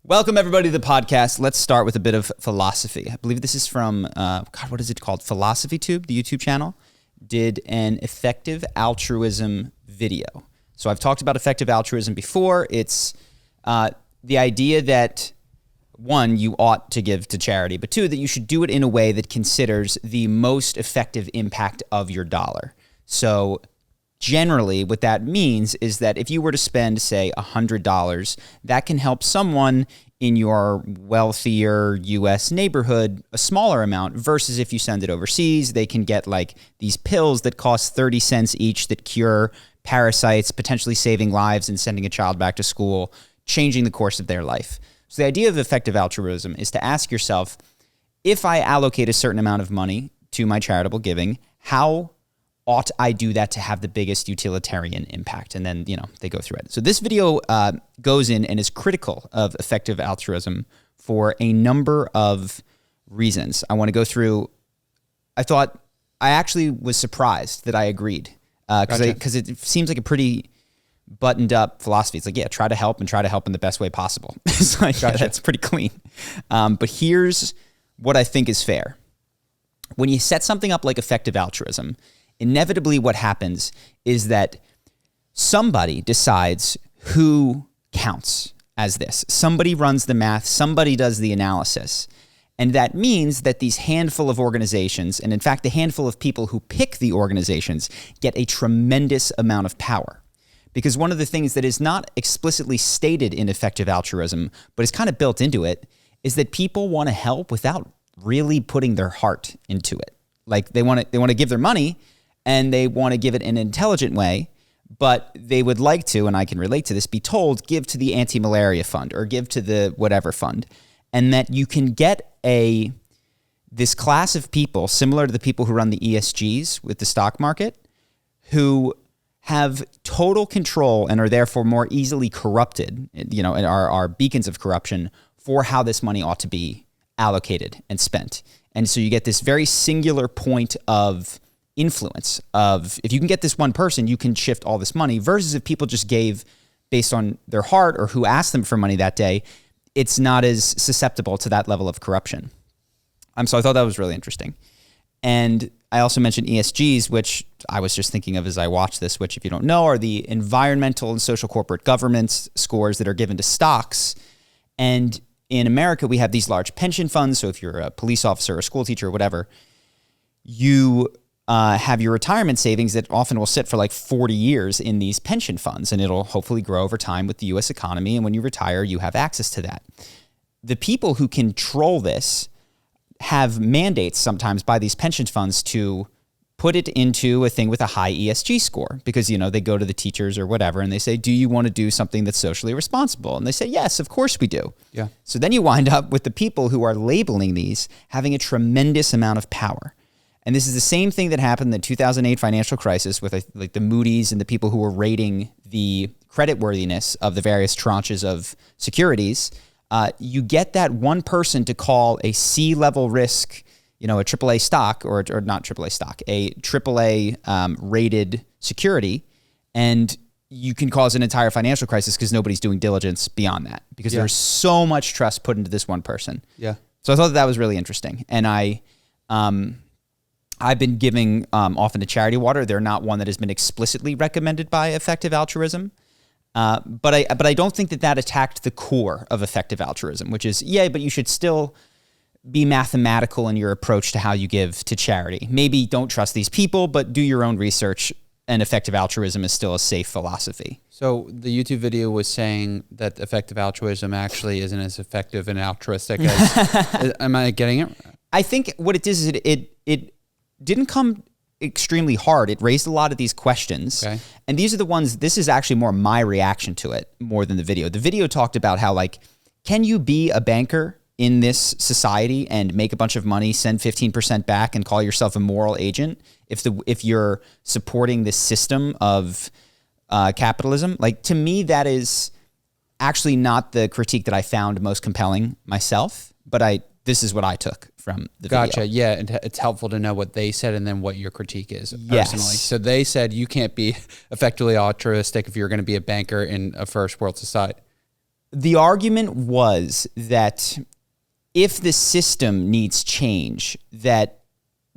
Welcome, everybody, to the podcast. Let's start with a bit of philosophy. I believe this is from, what is it called? Philosophy Tube, the YouTube channel, did an Effective Altruism video. So I've talked about effective altruism before. It's the idea that, one, you ought to give to charity, but two, that you should do it in a way that considers the most effective impact of your dollar. So generally, what that means is that if you were to spend, say, $100, that can help someone in your wealthier U.S. neighborhood a smaller amount, versus if you send it overseas, they can get like these pills that cost 30 cents each that cure parasites, potentially saving lives and sending a child back to school, changing the course of their life. So the idea of effective altruism is to ask yourself, if I allocate a certain amount of money to my charitable giving, how ought I do that to have the biggest utilitarian impact? And then, they go through it. So this video goes in and is critical of effective altruism for a number of reasons. I want to go through. I actually was surprised that I agreed because it seems like a pretty buttoned up philosophy. It's like, yeah, try to help in the best way possible. It's like, yeah, that's pretty clean. But here's what I think is fair. When you set something up like effective altruism, inevitably what happens is that somebody decides who counts as this. Somebody runs the math, somebody does the analysis. And that means that these handful of organizations, and in fact, the handful of people who pick the organizations, get a tremendous amount of power. Because one of the things that is not explicitly stated in effective altruism, but is kind of built into it, is that people want to help without really putting their heart into it. Like they want to give their money, and they want to give it in an intelligent way, but they would like to, and I can relate to this, be told, give to the anti-malaria fund or give to the whatever fund. And that you can get this class of people, similar to the people who run the ESGs with the stock market, who have total control and are therefore more easily corrupted, and are beacons of corruption for how this money ought to be allocated and spent. And so you get this very singular point of influence of, if you can get this one person, you can shift all this money, versus if people just gave based on their heart or who asked them for money that day, it's not as susceptible to that level of corruption. So I thought that was really interesting. And I also mentioned ESGs, which I was just thinking of as I watched this, which, if you don't know, are the environmental and social corporate governance scores that are given to stocks. And in America, we have these large pension funds. So if you're a police officer or a school teacher or whatever, you have your retirement savings that often will sit for like 40 years in these pension funds, and it'll hopefully grow over time with the U.S. economy. And when you retire, you have access to that. The people who control this have mandates sometimes by these pension funds to put it into a thing with a high ESG score, because, they go to the teachers or whatever and they say, do you want to do something that's socially responsible? And they say, yes, of course we do. Yeah. So then you wind up with the people who are labeling these having a tremendous amount of power. And this is the same thing that happened in the 2008 financial crisis with like the Moody's and the people who were rating the creditworthiness of the various tranches of securities. You get that one person to call a C-level risk, a AAA stock or not AAA stock, a AAA rated security, and you can cause an entire financial crisis because nobody's doing diligence beyond that, because there's so much trust put into this one person. Yeah. So I thought that was really interesting, and I've been giving often to Charity Water. They're not one that has been explicitly recommended by effective altruism. But I don't think that attacked the core of effective altruism, which is, but you should still be mathematical in your approach to how you give to charity. Maybe don't trust these people, but do your own research, and effective altruism is still a safe philosophy. So the YouTube video was saying that effective altruism actually isn't as effective and altruistic as, am I getting it? I think what it is it didn't come extremely hard. It raised a lot of these questions. Okay. And these are the ones, this is actually more my reaction to it more than the video. The video talked about how, can you be a banker in this society and make a bunch of money, send 15% back, and call yourself a moral agent if you're supporting this system of capitalism? To me, that is actually not the critique that I found most compelling myself, but this is what I took from the video. Gotcha. Yeah, and it's helpful to know what they said and then what your critique is personally. So they said you can't be effectively altruistic if you're going to be a banker in a first world society. The argument was that if the system needs change, that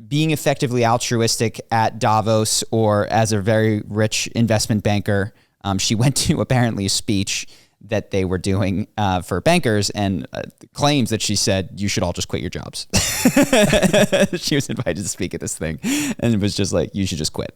being effectively altruistic at Davos or as a very rich investment banker, she went to apparently a speech that they were doing for bankers and claims that she said, you should all just quit your jobs. She was invited to speak at this thing and it was just like, you should just quit.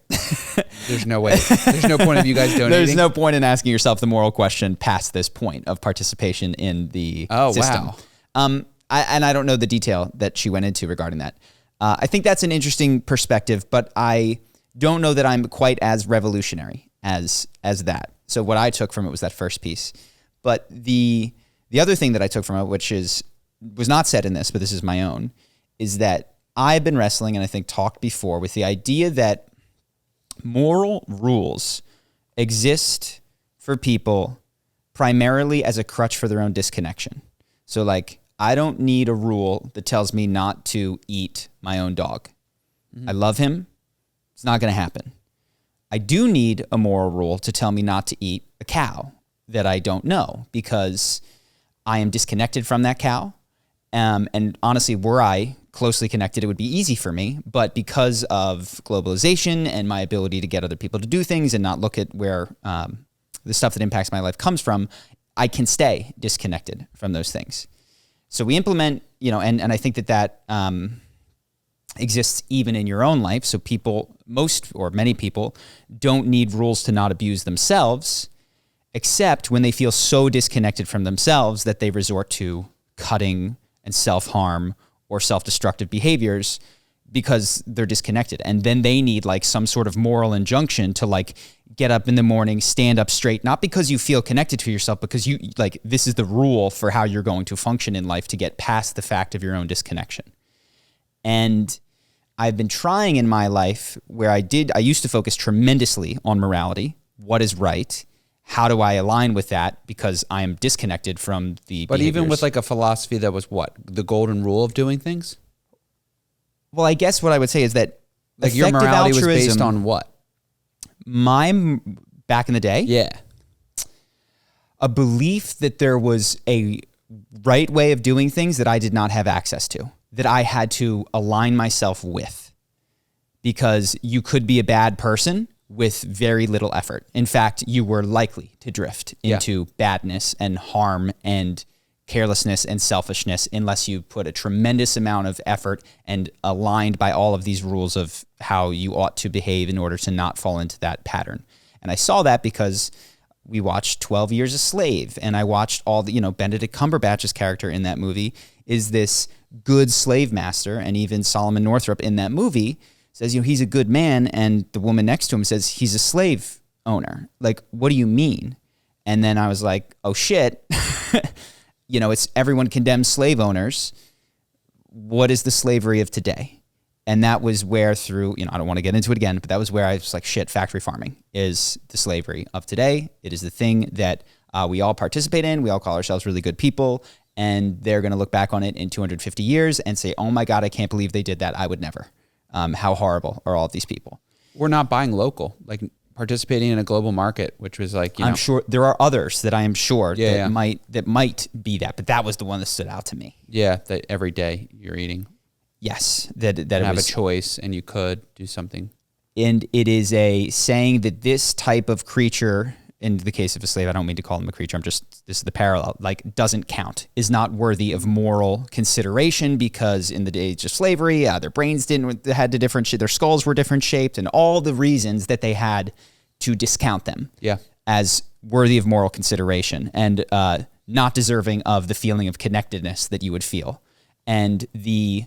There's no way. There's no point of you guys donating. There's no point in asking yourself the moral question past this point of participation in the system. Wow. I don't know the detail that she went into regarding that. I think that's an interesting perspective, but I don't know that I'm quite as revolutionary as that. So what I took from it was that first piece. But the other thing that I took from it, which was not said in this, but this is my own, is that I've been wrestling and I think talked before with the idea that moral rules exist for people primarily as a crutch for their own disconnection. So like, I don't need a rule that tells me not to eat my own dog. Mm-hmm. I love him. It's not going to happen. I do need a moral rule to tell me not to eat a cow that I don't know because I am disconnected from that cow. And honestly, were I closely connected, it would be easy for me. But because of globalization and my ability to get other people to do things and not look at where the stuff that impacts my life comes from, I can stay disconnected from those things. So we implement, and I think that exists even in your own life. So many people don't need rules to not abuse themselves, except when they feel so disconnected from themselves that they resort to cutting and self-harm or self-destructive behaviors because they're disconnected. And then they need like some sort of moral injunction to like get up in the morning, stand up straight, not because you feel connected to yourself, because you like, this is the rule for how you're going to function in life to get past the fact of your own disconnection. And I've been trying in my life where I used to focus tremendously on morality. What is right? How do I align with that? Because I am disconnected from the But behaviors. even with like a philosophy that was what? The golden rule of doing things? Well, I guess what I would say is that like your morality was based on what? Back in the day? Yeah. A belief that there was a right way of doing things that I did not have access to, that I had to align myself with, because you could be a bad person with very little effort. In fact, you were likely to drift into badness and harm and carelessness and selfishness unless you put a tremendous amount of effort and aligned by all of these rules of how you ought to behave in order to not fall into that pattern. And I saw that because we watched 12 Years a Slave, and I watched all the, Benedict Cumberbatch's character in that movie is this good slave master, and even Solomon Northup in that movie says, he's a good man, and the woman next to him says he's a slave owner. Like, what do you mean? And then I was like, oh shit, it's everyone condemns slave owners. What is the slavery of today? And that was where through, I don't want to get into it again, but that was where I was like, shit, factory farming is the slavery of today. It is the thing that we all participate in. We all call ourselves really good people. And they're going to look back on it in 250 years and say, oh my God, I can't believe they did that. I would never. How horrible are all of these people? We're not buying local, like participating in a global market, which was like, I'm sure there are others that I am sure might be that, but that was the one that stood out to me. Yeah, that every day you're eating. Yes, that it have was a choice and you could do something. And it is a saying that this type of creature, in the case of a slave, I don't mean to call him a creature, this is the parallel, like doesn't count, is not worthy of moral consideration because in the age of slavery, their brains had to different, their skulls were different shaped, and all the reasons that they had to discount them as worthy of moral consideration and not deserving of the feeling of connectedness that you would feel. And the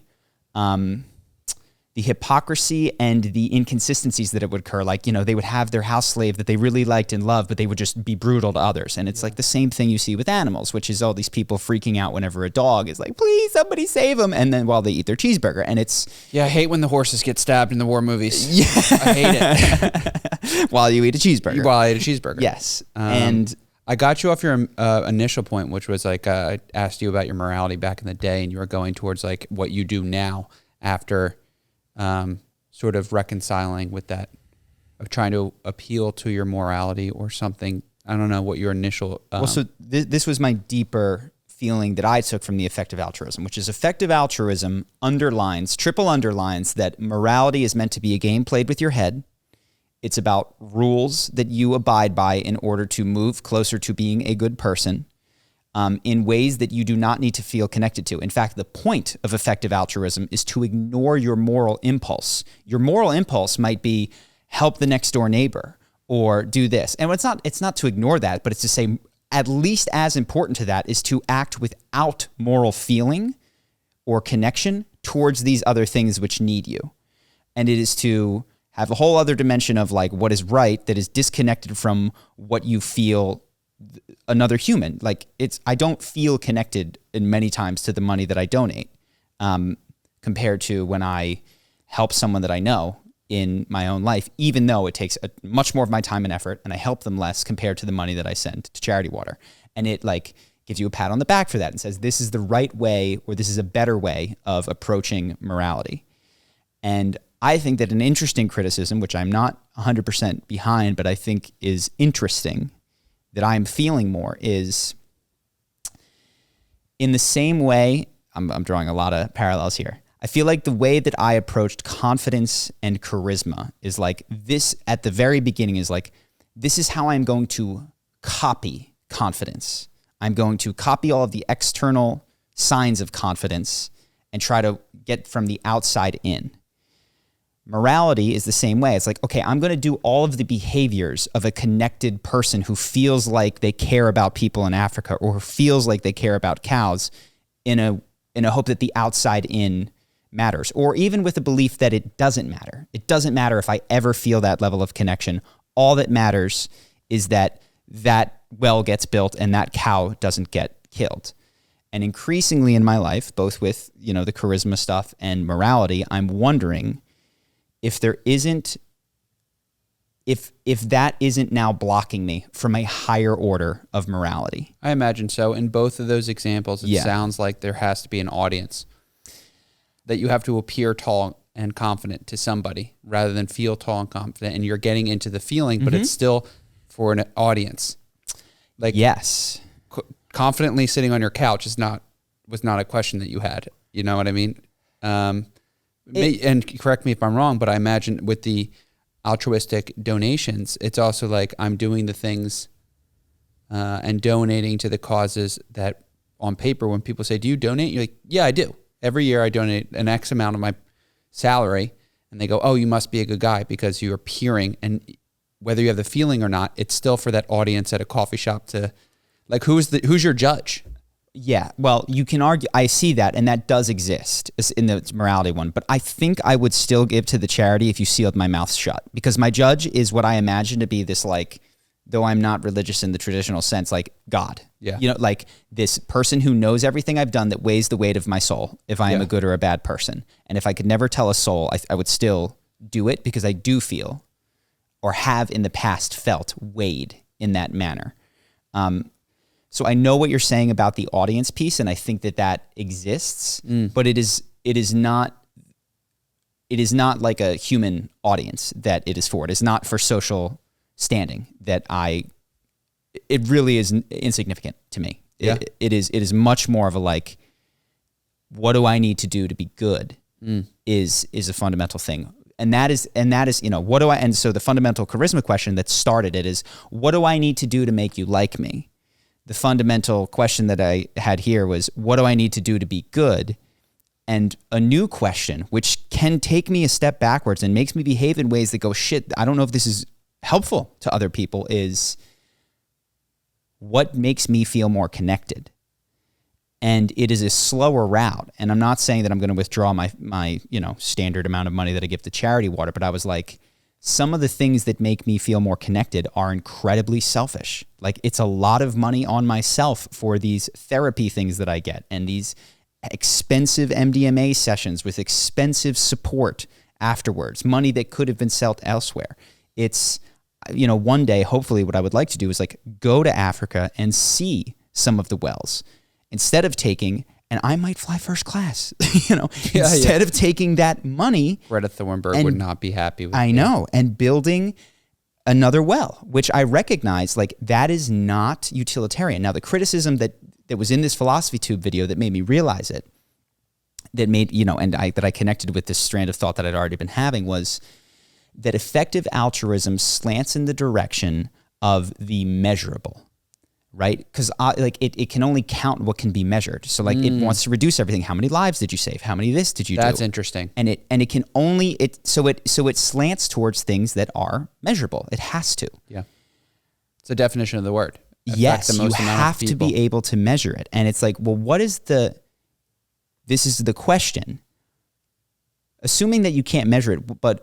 hypocrisy and the inconsistencies that it would occur. Like, they would have their house slave that they really liked and loved, but they would just be brutal to others. And it's like the same thing you see with animals, which is all these people freaking out whenever a dog is like, please, somebody save them. And then while they eat their cheeseburger. And it's... Yeah, I hate when the horses get stabbed in the war movies. Yeah. I hate it. While you eat a cheeseburger. While I eat a cheeseburger. Yes. And I got you off your initial point, which was like, I asked you about your morality back in the day, and you were going towards like what you do now after... sort of reconciling with that, of trying to appeal to your morality or something. I don't know what your initial. Well, so this was my deeper feeling that I took from the effective altruism, which is effective altruism triple underlines that morality is meant to be a game played with your head. It's about rules that you abide by in order to move closer to being a good person in ways that you do not need to feel connected to. In fact, the point of effective altruism is to ignore your moral impulse. Your moral impulse might be help the next door neighbor or do this. And it's not to ignore that, but it's to say at least as important to that is to act without moral feeling or connection towards these other things which need you. And it is to have a whole other dimension of like what is right that is disconnected from what you feel another human. Like I don't feel connected in many times to the money that I donate compared to when I help someone that I know in my own life, even though it takes much more of my time and effort and I help them less compared to the money that I send to Charity Water. And it like gives you a pat on the back for that and says, this is the right way, or this is a better way of approaching morality. And I think that an interesting criticism, which I'm not 100% behind, but I think is interesting, that I'm feeling more is in the same way, I'm drawing a lot of parallels here. I feel like the way that I approached confidence and charisma is like this at the very beginning is like, this is how I'm going to copy confidence. I'm going to copy all of the external signs of confidence and try to get from the outside in. Morality is the same way. It's like, okay, I'm going to do all of the behaviors of a connected person who feels like they care about people in Africa or who feels like they care about cows in a hope that the outside in matters, or even with the belief that it doesn't matter. It doesn't matter if I ever feel that level of connection. All that matters is that that well gets built and that cow doesn't get killed. And increasingly in my life, both with, the charisma stuff and morality, I'm wondering if there isn't, if that isn't now blocking me from a higher order of morality. I imagine so. In both of those examples, it sounds like there has to be an audience, that you have to appear tall and confident to somebody rather than feel tall and confident. And you're getting into the feeling, but it's still for an audience. Like, yes, confidently sitting on your couch was not a question that you had. You know what I mean? And correct me if I'm wrong, but I imagine with the altruistic donations, it's also like I'm doing the things and donating to the causes that on paper, when people say, do you donate? You're like, yeah, I do. Every year I donate an X amount of my salary, and they go, oh, you must be a good guy because you're appearing. And whether you have the feeling or not, it's still for that audience at a coffee shop to, like, who's your judge? Yeah, well, you can argue. I see that, and that does exist in the morality one. But I think I would still give to the charity if you sealed my mouth shut, because my judge is what I imagine to be this, like, though I'm not religious in the traditional sense, like God. Yeah. Like this person who knows everything I've done that weighs the weight of my soul, if I am a good or a bad person. And if I could never tell a soul, I would still do it because I do feel, or have in the past felt, weighed in that manner. So I know what you're saying about the audience piece, and I think that exists, but it is not like a human audience that it is for. It is not for social standing it really is insignificant to me. Yeah. It is much more of a like, what do I need to do to be good is a fundamental thing. And that is, what do I, and so the fundamental charisma question that started it is, what do I need to do to make you like me? The fundamental question that I had here was, what do I need to do to be good? And a new question, which can take me a step backwards and makes me behave in ways that go, shit, I don't know if this is helpful to other people, is what makes me feel more connected? And it is a slower route. And I'm not saying that I'm going to withdraw my standard amount of money that I give to Charity Water, but I was like, some of the things that make me feel more connected are incredibly selfish. Like, it's a lot of money on myself for these therapy things that I get and these expensive MDMA sessions with expensive support afterwards, money that could have been sold elsewhere. It's, one day, hopefully what I would like to do is like go to Africa and see some of the wells instead of taking, and I might fly first class, instead of taking that money. Greta Thunberg would not be happy with I know. And building another well, which I recognize, like, that is not utilitarian. Now, the criticism that was in this Philosophy Tube video that made me realize it, that made, that I connected with this strand of thought that I'd already been having, was that effective altruism slants in the direction of the measurable, right? Because it can only count what can be measured. So like it wants to reduce everything. How many lives did you save? How many this did you do? That's interesting. And it can only so it slants towards things that are measurable. It has to. Yeah, it's the definition of the word. Yes, you have to be able to measure it. And it's like, well, this is the question. Assuming that you can't measure it, but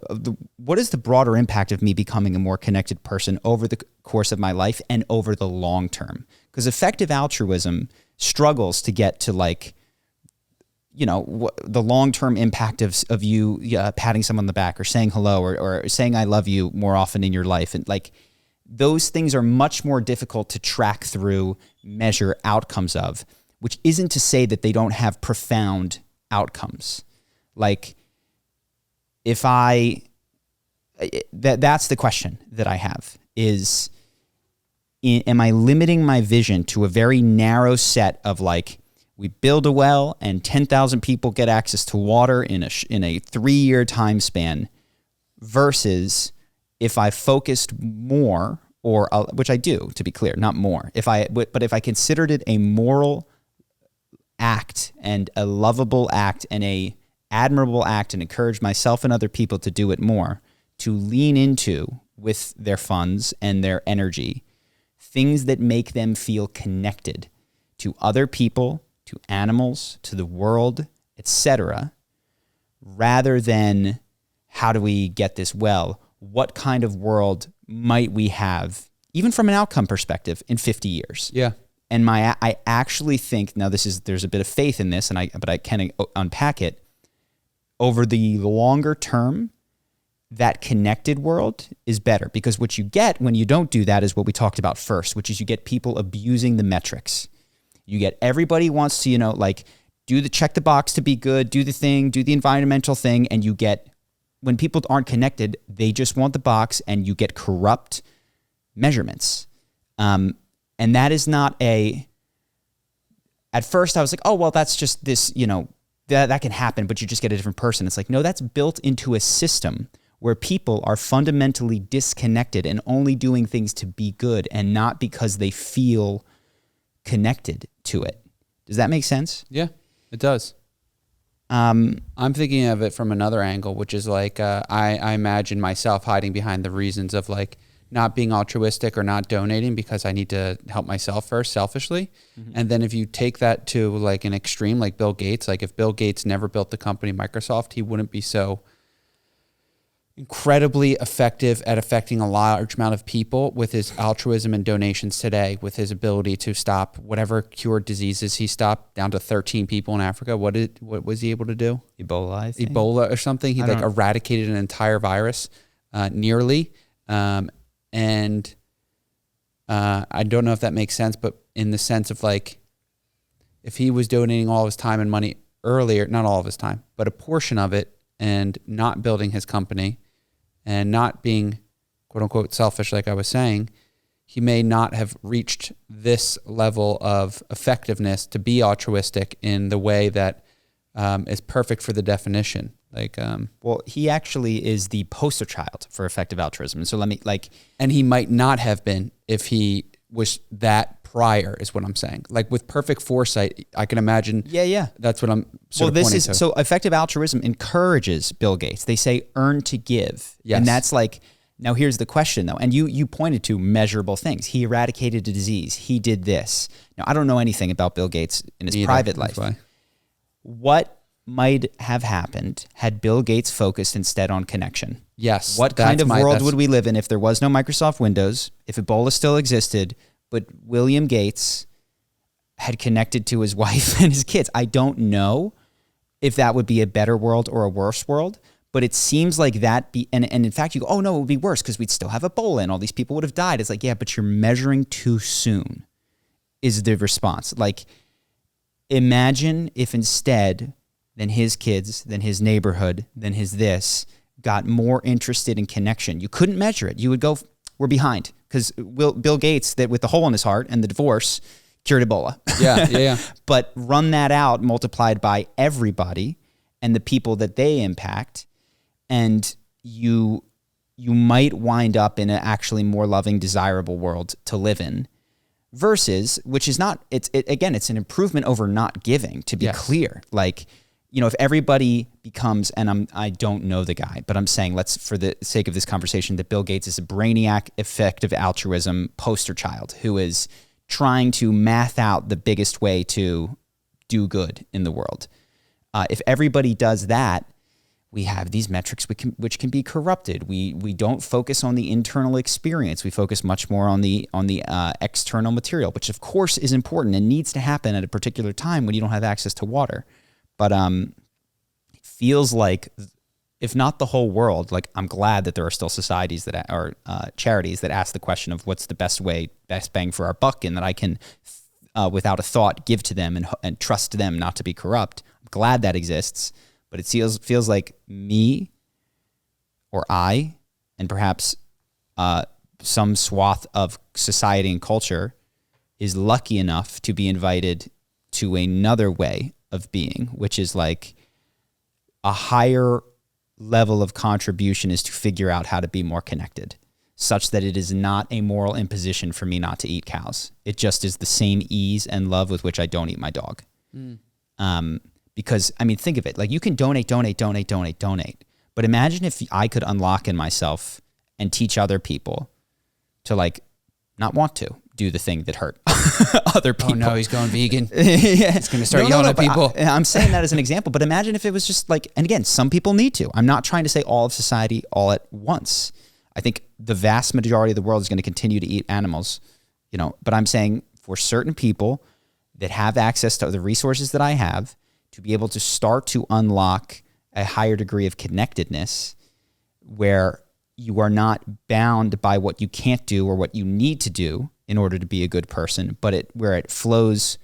what is the broader impact of me becoming a more connected person over the course of my life and over the long term? Because effective altruism struggles to get to the long-term impact of you patting someone on the back or saying hello or saying I love you more often in your life. And like those things are much more difficult to track through, measure outcomes of, which isn't to say that they don't have profound outcomes. Like, that's the question that I have is, am I limiting my vision to a very narrow set of like, we build a well and 10,000 people get access to water in a 3-year time span, versus if I focused more, which I do, to be clear, not more, but if I considered it a moral act and a lovable act and a admirable act and encourage myself and other people to do it more, to lean into with their funds and their energy, things that make them feel connected to other people, to animals, to the world, etc., rather than how do we get this well? What kind of world might we have, even from an outcome perspective, in 50 years? Yeah. And I actually think, now there's a bit of faith in this, but I can unpack it. Over the longer term, that connected world is better, because what you get when you don't do that is what we talked about first, which is you get people abusing the metrics. You get everybody wants to, check the box to be good, do the thing, do the environmental thing, and you get, when people aren't connected, they just want the box, and you get corrupt measurements. And that is not at first I was like, oh, well, that's just this, that can happen, but you just get a different person. It's like, no, that's built into a system where people are fundamentally disconnected and only doing things to be good and not because they feel connected to it. Does that make sense? Yeah, it does. I'm thinking of it from another angle, which is like, I imagine myself hiding behind the reasons of like not being altruistic or not donating because I need to help myself first, selfishly. Mm-hmm. And then if you take that to like an extreme, like Bill Gates, like if Bill Gates never built the company Microsoft, he wouldn't be so incredibly effective at affecting a large amount of people with his altruism and donations today, with his ability to stop whatever cured diseases he stopped down to 13 people in Africa. What was he able to do? Ebola, I think. Ebola or something. He eradicated an entire virus, nearly. And I don't know if that makes sense, but in the sense of like, if he was donating all of his time and money earlier, not all of his time, but a portion of it, and not building his company and not being quote unquote selfish, like I was saying, he may not have reached this level of effectiveness to be altruistic in the way that is perfect for the definition. Well, he actually is the poster child for effective altruism. And so and he might not have been if he was that prior, is what I'm saying. Like with perfect foresight, I can imagine. Yeah. That's what I'm sort of pointing to. So effective altruism encourages Bill Gates. They say earn to give. Yes. And that's like, now here's the question though. And you pointed to measurable things. He eradicated a disease. He did this. Now, I don't know anything about Bill Gates in his private life. What might have happened had Bill Gates focused instead on connection? Yes. What kind of world would we live in if there was no Microsoft Windows, if Ebola still existed, but William Gates had connected to his wife and his kids? I don't know if that would be a better world or a worse world, but it seems like and in fact you go, oh no, it would be worse because we'd still have Ebola and all these people would have died. It's like, yeah, but you're measuring too soon is the response. Like, imagine if instead than his kids, than his neighborhood, than his this, got more interested in connection. You couldn't measure it. You would go, we're behind because Bill Gates, that with the hole in his heart and the divorce, cured Ebola. Yeah. But run that out, multiplied by everybody and the people that they impact, and you might wind up in an actually more loving, desirable world to live in. Versus, which is not, it's an improvement over not giving, to be clear. Like, if everybody becomes, and I don't know the guy, but I'm saying, let's, for the sake of this conversation, that Bill Gates is a brainiac, effective altruism poster child who is trying to math out the biggest way to do good in the world. If everybody does that, we have these metrics which can be corrupted. We don't focus on the internal experience. We focus much more on the external material, which of course is important and needs to happen at a particular time when you don't have access to water. But it feels like, if not the whole world, like, I'm glad that there are still societies that are charities that ask the question of what's the best bang for our buck, and that I can, without a thought, give to them and trust them not to be corrupt. I'm glad that exists. But it feels like me, or I, and perhaps some swath of society and culture is lucky enough to be invited to another way of being, which is like a higher level of contribution is to figure out how to be more connected, such that it is not a moral imposition for me not to eat cows. It just is the same ease and love with which I don't eat my dog. Because, I mean, think of it. Like, you can donate. But imagine if I could unlock in myself and teach other people to, like, not want to do the thing that hurt other people. Oh, no, he's going vegan. Yeah. He's going to start yelling at people. I'm saying that as an example. But imagine if it was just like, and again, some people need to. I'm not trying to say all of society all at once. I think the vast majority of the world is going to continue to eat animals, But I'm saying for certain people that have access to the resources that I have, to be able to start to unlock a higher degree of connectedness where you are not bound by what you can't do or what you need to do in order to be a good person, but where it flows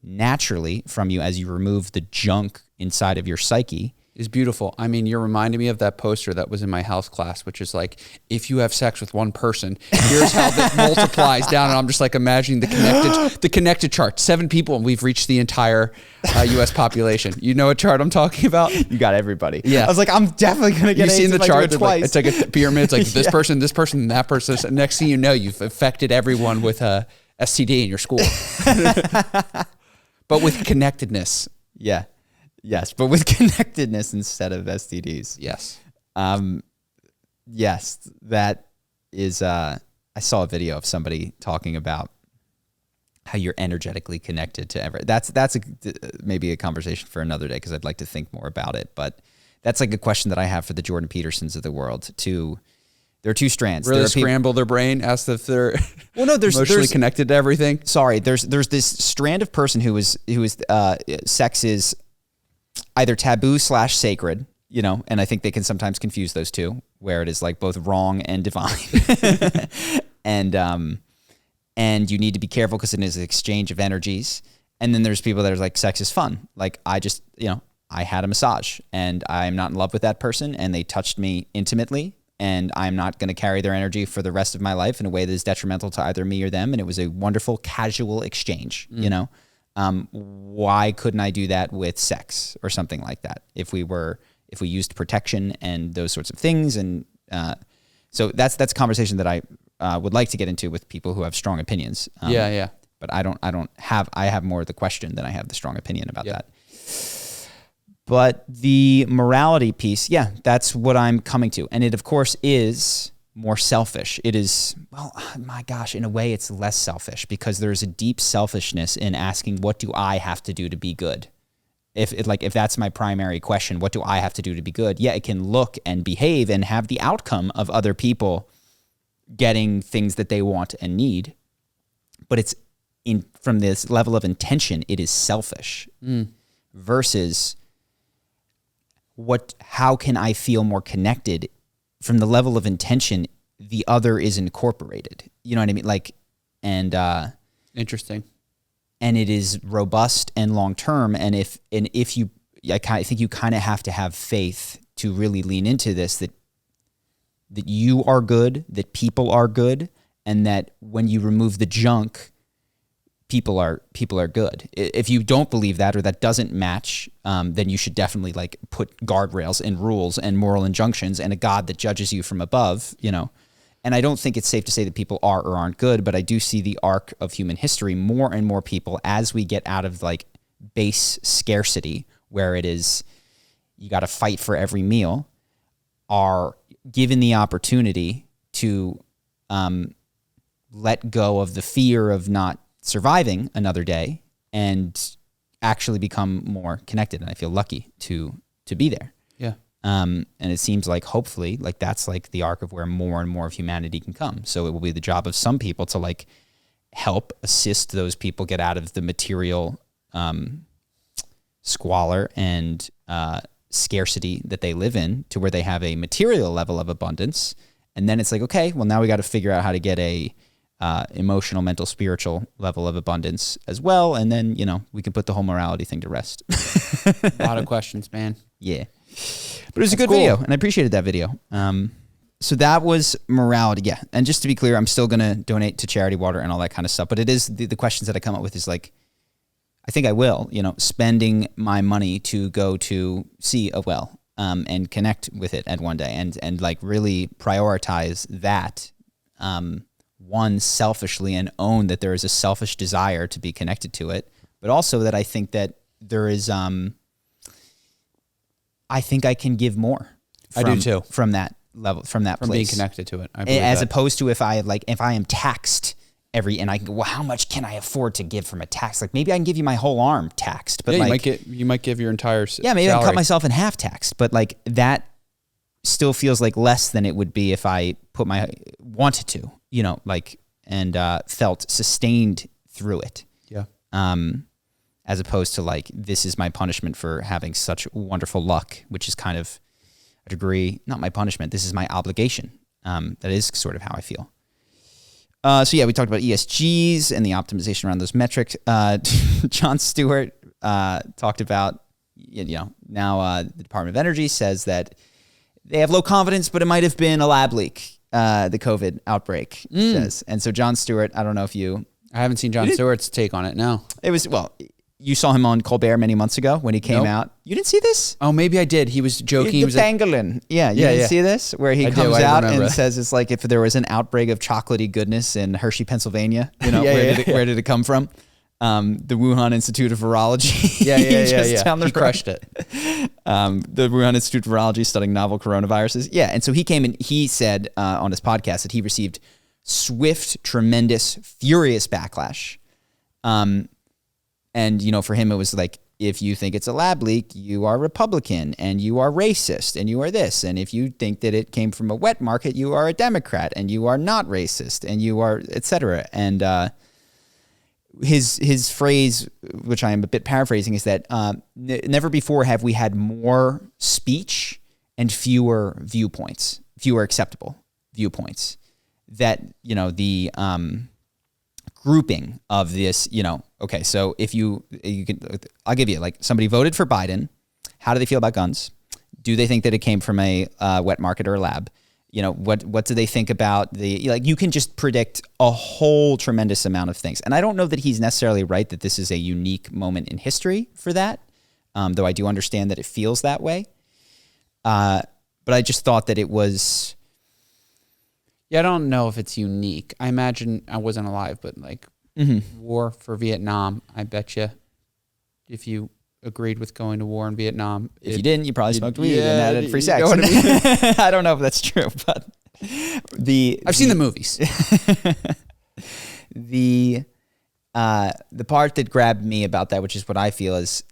naturally from you as you remove the junk inside of your psyche. Is beautiful. I mean, you're reminding me of that poster that was in my health class, which is like, if you have sex with one person, here's how that multiplies down. And I'm just like imagining the connected chart. 7 people, and we've reached the entire U.S. population. You know what chart I'm talking about? You got everybody. Yeah. I was like, I'm definitely going to get You've seen the chart twice. It's like a pyramid. It's like this person, and that person. Next thing you know, you've affected everyone with a STD in your school. But with connectedness. Yeah. Yes, but with connectedness instead of STDs. Yes. Yes, that is, I saw a video of somebody talking about how you're energetically connected to everything. That's maybe a conversation for another day, because I'd like to think more about it. But that's like a question that I have for the Jordan Petersons of the world. There are 2 strands. Really scramble their brain, ask if they're emotionally connected to everything. Sorry, there's this strand of person who is sex is either taboo / sacred, and I think they can sometimes confuse those two, where it is like both wrong and divine. And you need to be careful because it is an exchange of energies. And then there's people that are like, sex is fun. Like, I just, I had a massage and I'm not in love with that person and they touched me intimately, and I'm not going to carry their energy for the rest of my life in a way that is detrimental to either me or them. And it was a wonderful casual exchange, Why couldn't I do that with sex or something like that? If we used protection and those sorts of things. And so that's a conversation that I would like to get into with people who have strong opinions. Yeah. But I have more of the question than I have the strong opinion about that. But the morality piece, that's what I'm coming to. And it, of course, is more selfish. It is, well, my gosh, in a way it's less selfish, because there's a deep selfishness in asking, what do I have to do to be good? If that's my primary question, what do I have to do to be good? Yeah, it can look and behave and have the outcome of other people getting things that they want and need. But it's from this level of intention, it is selfish versus how can I feel more connected? From the level of intention, the other is incorporated. You know what I mean? Like, and interesting. And it is robust and long term. And I think you kind of have to have faith to really lean into this. That that you are good, that people are good, and that when you remove the junk, people are good. If you don't believe that, or that doesn't match, then you should definitely like put guardrails and rules and moral injunctions and a God that judges you from above, you know. And I don't think it's safe to say that people are or aren't good, but I do see the arc of human history, more and more people, as we get out of like base scarcity, where it is you got to fight for every meal, are given the opportunity to let go of the fear of not surviving another day and actually become more connected. And I feel lucky to be there. Yeah. And it seems like hopefully like that's like the arc of where more and more of humanity can come. So it will be the job of some people to like help assist those people get out of the material squalor and scarcity that they live in, to where they have a material level of abundance. And then it's like, okay, well, now we got to figure out how to get a emotional, mental, spiritual level of abundance as well. And then, you know, we can put the whole morality thing to rest. A lot of questions, man. Yeah. But it was a good video, and I appreciated that video. So that was morality. Yeah. And just to be clear, I'm still going to donate to charity water and all that kind of stuff. But it is the questions that I come up with is like, I think I will, you know, spending my money to go to see a well and connect with it at one day and like really prioritize that one selfishly, and own that there is a selfish desire to be connected to it, but also that I think that there is, I think I can give more. I do too. From that level, from that from place. Being connected to it. I believe as that. Opposed to if I am taxed and I can go, well, how much can I afford to give from a tax? Like maybe I can give you my whole arm taxed, but yeah, like you might give your entire maybe salary. I can cut myself in half taxed, but like that still feels like less than it would be if I wanted to, you know, like, and felt sustained through it. Yeah. As opposed to like, this is my punishment for having such wonderful luck, which is kind of a degree, not my punishment. This is my obligation. That is sort of how I feel. So yeah, we talked about ESGs and the optimization around those metrics. Jon Stewart talked about, you know, now the Department of Energy says that they have low confidence, but it might have been a lab leak, the COVID outbreak says. And so Jon Stewart, I don't know if you... I haven't seen Jon Stewart's take on it, no. It was, well, you saw him on Colbert many months ago when he came out. You didn't see this? Oh, maybe I did. He was joking. He was pangolin. Yeah, you didn't see this? Where he comes out and says it's like if there was an outbreak of chocolatey goodness in Hershey, Pennsylvania, you know, where did it come from? The Wuhan Institute of Virology. Yeah. Down the road. Crushed it. The Wuhan Institute of Virology studying novel coronaviruses. Yeah, and so he came and he said on his podcast that he received swift, tremendous, furious backlash. And, you know, for him, it was like, if you think it's a lab leak, you are Republican and you are racist and you are this. And if you think that it came from a wet market, you are a Democrat and you are not racist and you are, et cetera. And his phrase, which I am a bit paraphrasing, is that never before have we had more speech and fewer viewpoints, fewer acceptable viewpoints. That, you know, the grouping of this, you know, okay, so if you can, I'll give you, like, somebody voted for Biden. How do they feel about guns? Do they think that it came from a wet market or a lab? You know, what do they think about like, you can just predict a whole tremendous amount of things. And I don't know that he's necessarily right that this is a unique moment in history for that, though I do understand that it feels that way. But I just thought that it was... Yeah, I don't know if it's unique. I imagine, I wasn't alive, but like war for Vietnam, I bet you if you agreed with going to war in Vietnam. If you didn't, you probably smoked weed and had free sex. You know what I mean? I don't know if that's true, but I've seen the movies. The part that grabbed me about that, which is what I feel is,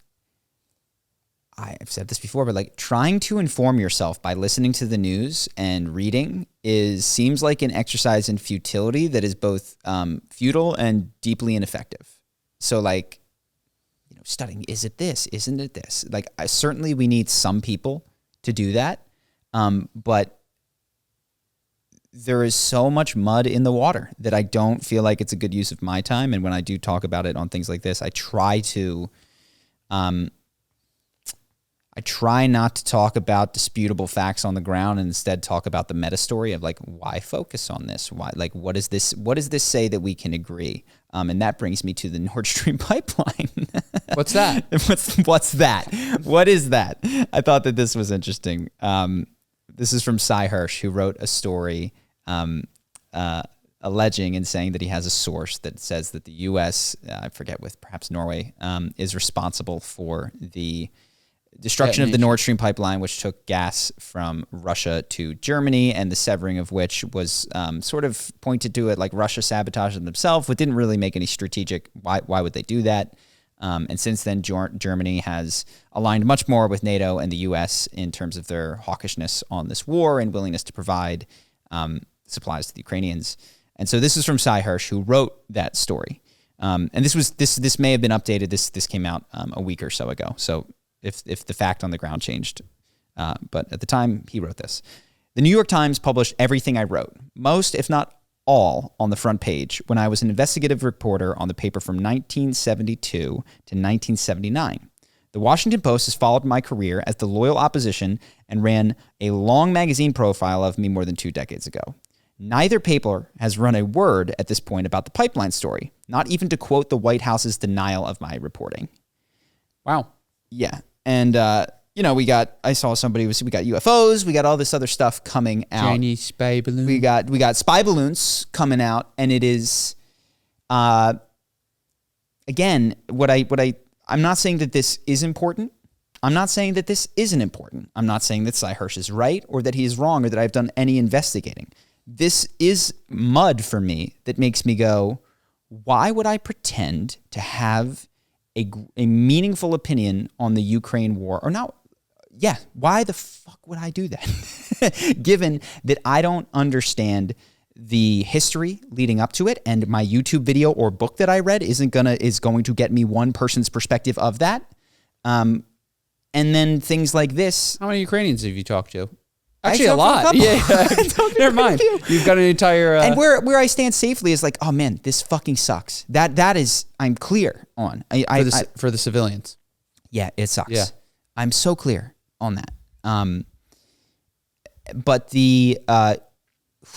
I've said this before, but like trying to inform yourself by listening to the news and reading seems like an exercise in futility that is both futile and deeply ineffective. So like, you know, studying, is it this? Isn't it this? Like, certainly we need some people to do that. But there is so much mud in the water that I don't feel like it's a good use of my time. And when I do talk about it on things like this, I try to I try not to talk about disputable facts on the ground and instead talk about the meta story of like, why focus on this? Why, like, what does this say that we can agree? And that brings me to the Nord Stream pipeline. What's that? What's that? What is that? I thought that this was interesting. This is from Cy Hirsch, who wrote a story alleging and saying that he has a source that says that the U.S., I forget, with perhaps Norway, is responsible for the destruction of the Nord Stream pipeline, which took gas from Russia to Germany, and the severing of which was sort of pointed to it like Russia sabotaging themselves, but didn't really make any strategic. Why would they do that? And since then, Germany has aligned much more with NATO and the U.S. in terms of their hawkishness on this war and willingness to provide supplies to the Ukrainians. And so this is from Cy Hirsch, who wrote that story. And this may have been updated. This came out a week or so ago. So if the fact on the ground changed, but at the time he wrote this. The New York Times published everything I wrote, most, if not all, on the front page when I was an investigative reporter on the paper from 1972 to 1979. The Washington Post has followed my career as the loyal opposition and ran a long magazine profile of me more than 2 decades ago. Neither paper has run a word at this point about the pipeline story, not even to quote the White House's denial of my reporting. Wow. Yeah. And, we got UFOs, we got all this other stuff coming out. Chinese spy balloons. We got spy balloons coming out, and it is, again, I'm not saying that this is important. I'm not saying that this isn't important. I'm not saying that Cy Hirsch is right or that he is wrong or that I've done any investigating. This is mud for me that makes me go, why would I pretend to have a meaningful opinion on the Ukraine war? Or not? Yeah, why the fuck would I do that? Given that I don't understand the history leading up to it, and my YouTube video or book that I read is going to get me one person's perspective of that. And then things like this. How many Ukrainians have you talked to? Actually, a lot. Yeah. Never mind. You've got an entire. And where I stand safely is like, oh man, this fucking sucks. That is, I'm clear on. For the civilians. Yeah, it sucks. Yeah. I'm so clear on that. But the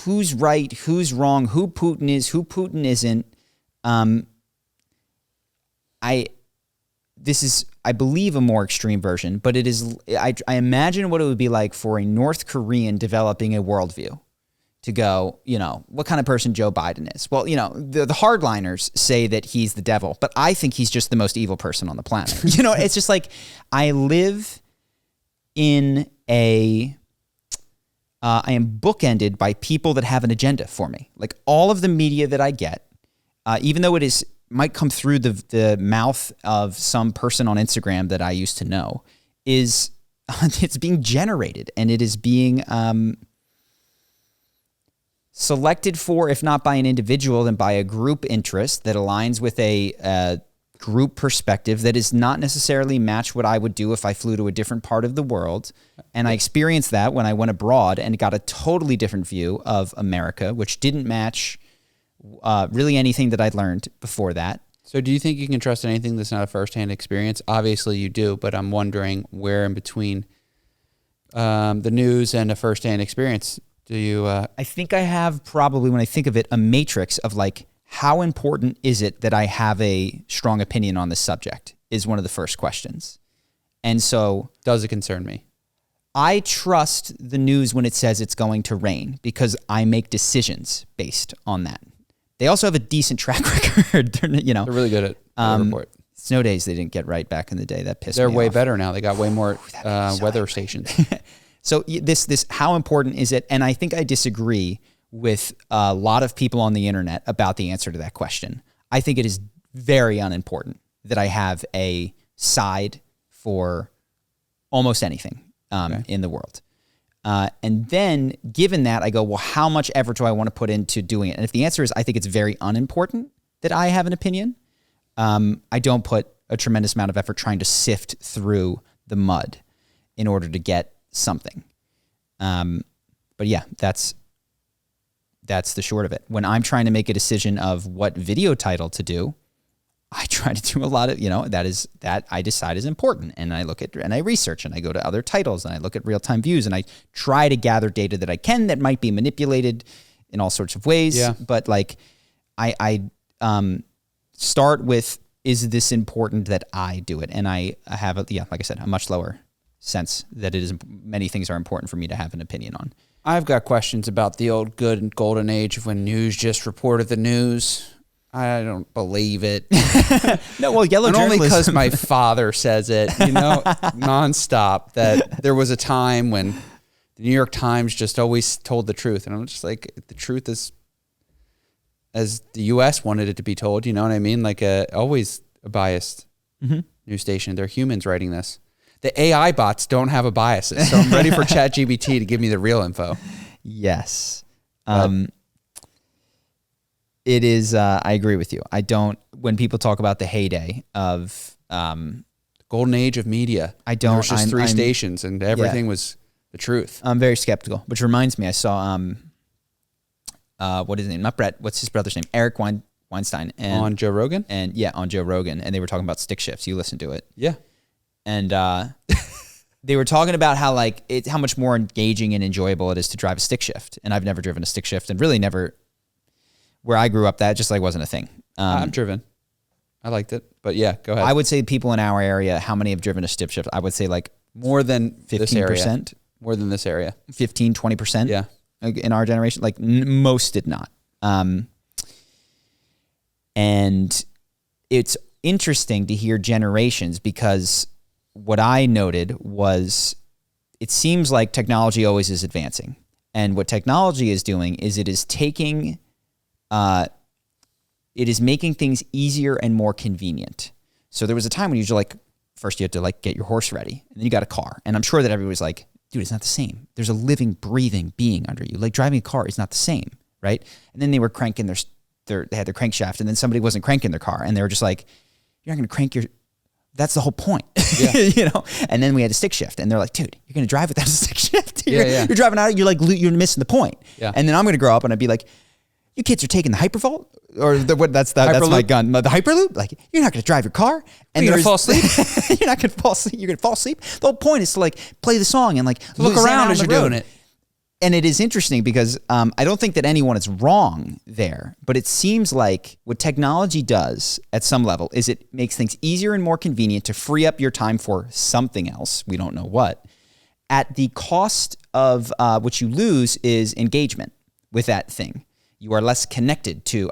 who's right, who's wrong, who Putin is, who Putin isn't. This is, I believe, a more extreme version, but it is. I imagine what it would be like for a North Korean developing a worldview to go, what kind of person Joe Biden is. Well, the hardliners say that he's the devil, but I think he's just the most evil person on the planet. It's just like I live in I am bookended by people that have an agenda for me. Like all of the media that I get, even though it might come through the mouth of some person on Instagram that I used to know, it's being generated and it is being selected for, if not by an individual, then by a group interest that aligns with a group perspective that is not necessarily match what I would do if I flew to a different part of the world. And I experienced that when I went abroad and got a totally different view of America, which didn't match really anything that I'd learned before that. So do you think you can trust anything that's not a firsthand experience? Obviously you do, but I'm wondering where in between the news and a firsthand experience do you... I think I have probably, when I think of it, a matrix of like, how important is it that I have a strong opinion on this subject is one of the first questions. And so... Does it concern me? I trust the news when it says it's going to rain because I make decisions based on that. They also have a decent track record. They're really good at the report. Snow days they didn't get right back in the day. That pissed me They're off. way better now. They got way more weather stations. So this how important is it? And I think I disagree with a lot of people on the internet about the answer to that question. I think it is very unimportant that I have a side for almost anything in the world. And then given that, I go, well, how much effort do I want to put into doing it? And if the answer is I think it's very unimportant that I have an opinion, I don't put a tremendous amount of effort trying to sift through the mud in order to get something. But yeah, that's the short of it. When I'm trying to make a decision of what video title to do, I try to do a lot of, that I decide is important. And I look at, and I research, and I go to other titles, and I look at real-time views, and I try to gather data that I can that might be manipulated in all sorts of ways. Yeah. But like, I start with, is this important that I do it? And I have, like I said, a much lower sense that many things are important for me to have an opinion on. I've got questions about the old good and golden age of when news just reported the news. I don't believe it. No, well, yellow and journalism. only because my father says it, nonstop, that there was a time when the New York Times just always told the truth. And I'm just like, the truth is as the U.S. wanted it to be told, you know what I mean? Like always a biased news station. They're humans writing this. The AI bots don't have a bias, so I'm ready for ChatGPT to give me the real info. Yes. It is, I agree with you. When people talk about the heyday of golden age of media, there was just three stations and everything was the truth. I'm very skeptical, which reminds me, I saw, what is his name? Not Brett. What's his brother's name? Eric Weinstein. On Joe Rogan? On Joe Rogan. And they were talking about stick shifts. You listened to it. Yeah. And they were talking about how how much more engaging and enjoyable it is to drive a stick shift. And I've never driven a stick shift, and really never, where I grew up, that just wasn't a thing. I've driven. I liked it, but yeah, go ahead. I would say people in our area, how many have driven a stick shift? I would say more than 15%. More than this area. 15, 20%. Yeah. In our generation, most did not. And it's interesting to hear generations, because what I noted was it seems like technology always is advancing. And what technology is doing is it is making things easier and more convenient. So there was a time when first you had to get your horse ready, and then you got a car. And I'm sure that everybody was like, dude, it's not the same. There's a living, breathing being under you. Driving a car is not the same, right? And then they were cranking they had their crankshaft, and then somebody wasn't cranking their car, and they were just like, you're not going to crank that's the whole point, yeah. And then we had a stick shift, and they're like, dude, you're going to drive without a stick shift. You're driving out, you're missing the point. Yeah. And then I'm going to grow up and I'd be like, you kids are taking the hypervolt, or that's my gun, the hyperloop. You're not going to drive your car, and you're going to fall asleep. You're not going to fall asleep. You're going to fall asleep. The whole point is to play the song and look around as you're doing it. And it is interesting because I don't think that anyone is wrong there, but it seems like what technology does at some level is it makes things easier and more convenient to free up your time for something else. We don't know what. At the cost of what you lose is engagement with that thing. You are less connected to,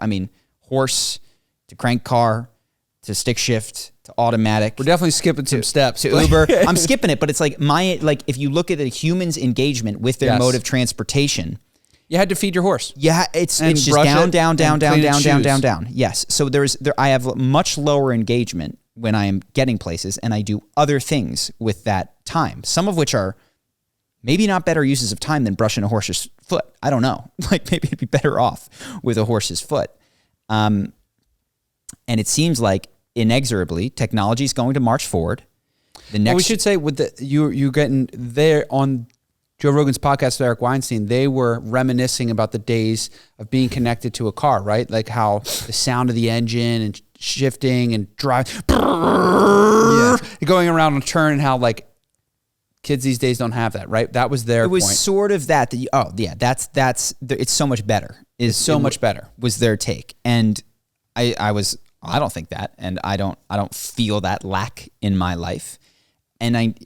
horse, to crank car, to stick shift, to automatic. We're definitely skipping some steps. To Uber. I'm skipping it, but it's if you look at a human's engagement with their mode of transportation. You had to feed your horse. Yeah, it's just down. Yes. So I have much lower engagement when I am getting places, and I do other things with that time, some of which are maybe not better uses of time than brushing a horse's foot. I don't know. Maybe it'd be better off with a horse's foot. And it seems like inexorably technology is going to march forward. We should say with you getting there on Joe Rogan's podcast with Eric Weinstein, they were reminiscing about the days of being connected to a car, right? Like how the sound of the engine and shifting and drive, going around a turn, and how kids these days don't have that, right? That was their point. It was sort of that it's so much better. Much better was their take. And I don't think that, and I don't feel that lack in my life. And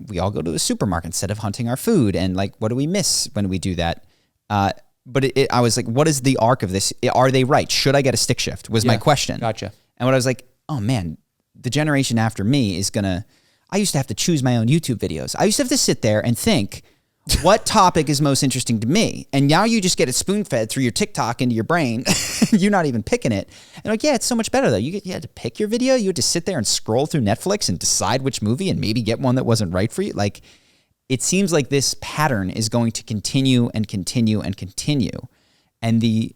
we all go to the supermarket instead of hunting our food, and what do we miss when we do that? But I was like, what is the arc of this? Are they right? Should I get a stick shift? Was my question. Gotcha. And what I was like, oh man, the generation after me is gonna. I used to have to choose my own YouTube videos. I used to have to sit there and think, what topic is most interesting to me? And now you just get it spoon-fed through your TikTok into your brain. You're not even picking it. And it's so much better though. You had to pick your video. You had to sit there and scroll through Netflix and decide which movie and maybe get one that wasn't right for you. It seems like this pattern is going to continue and continue and continue. And the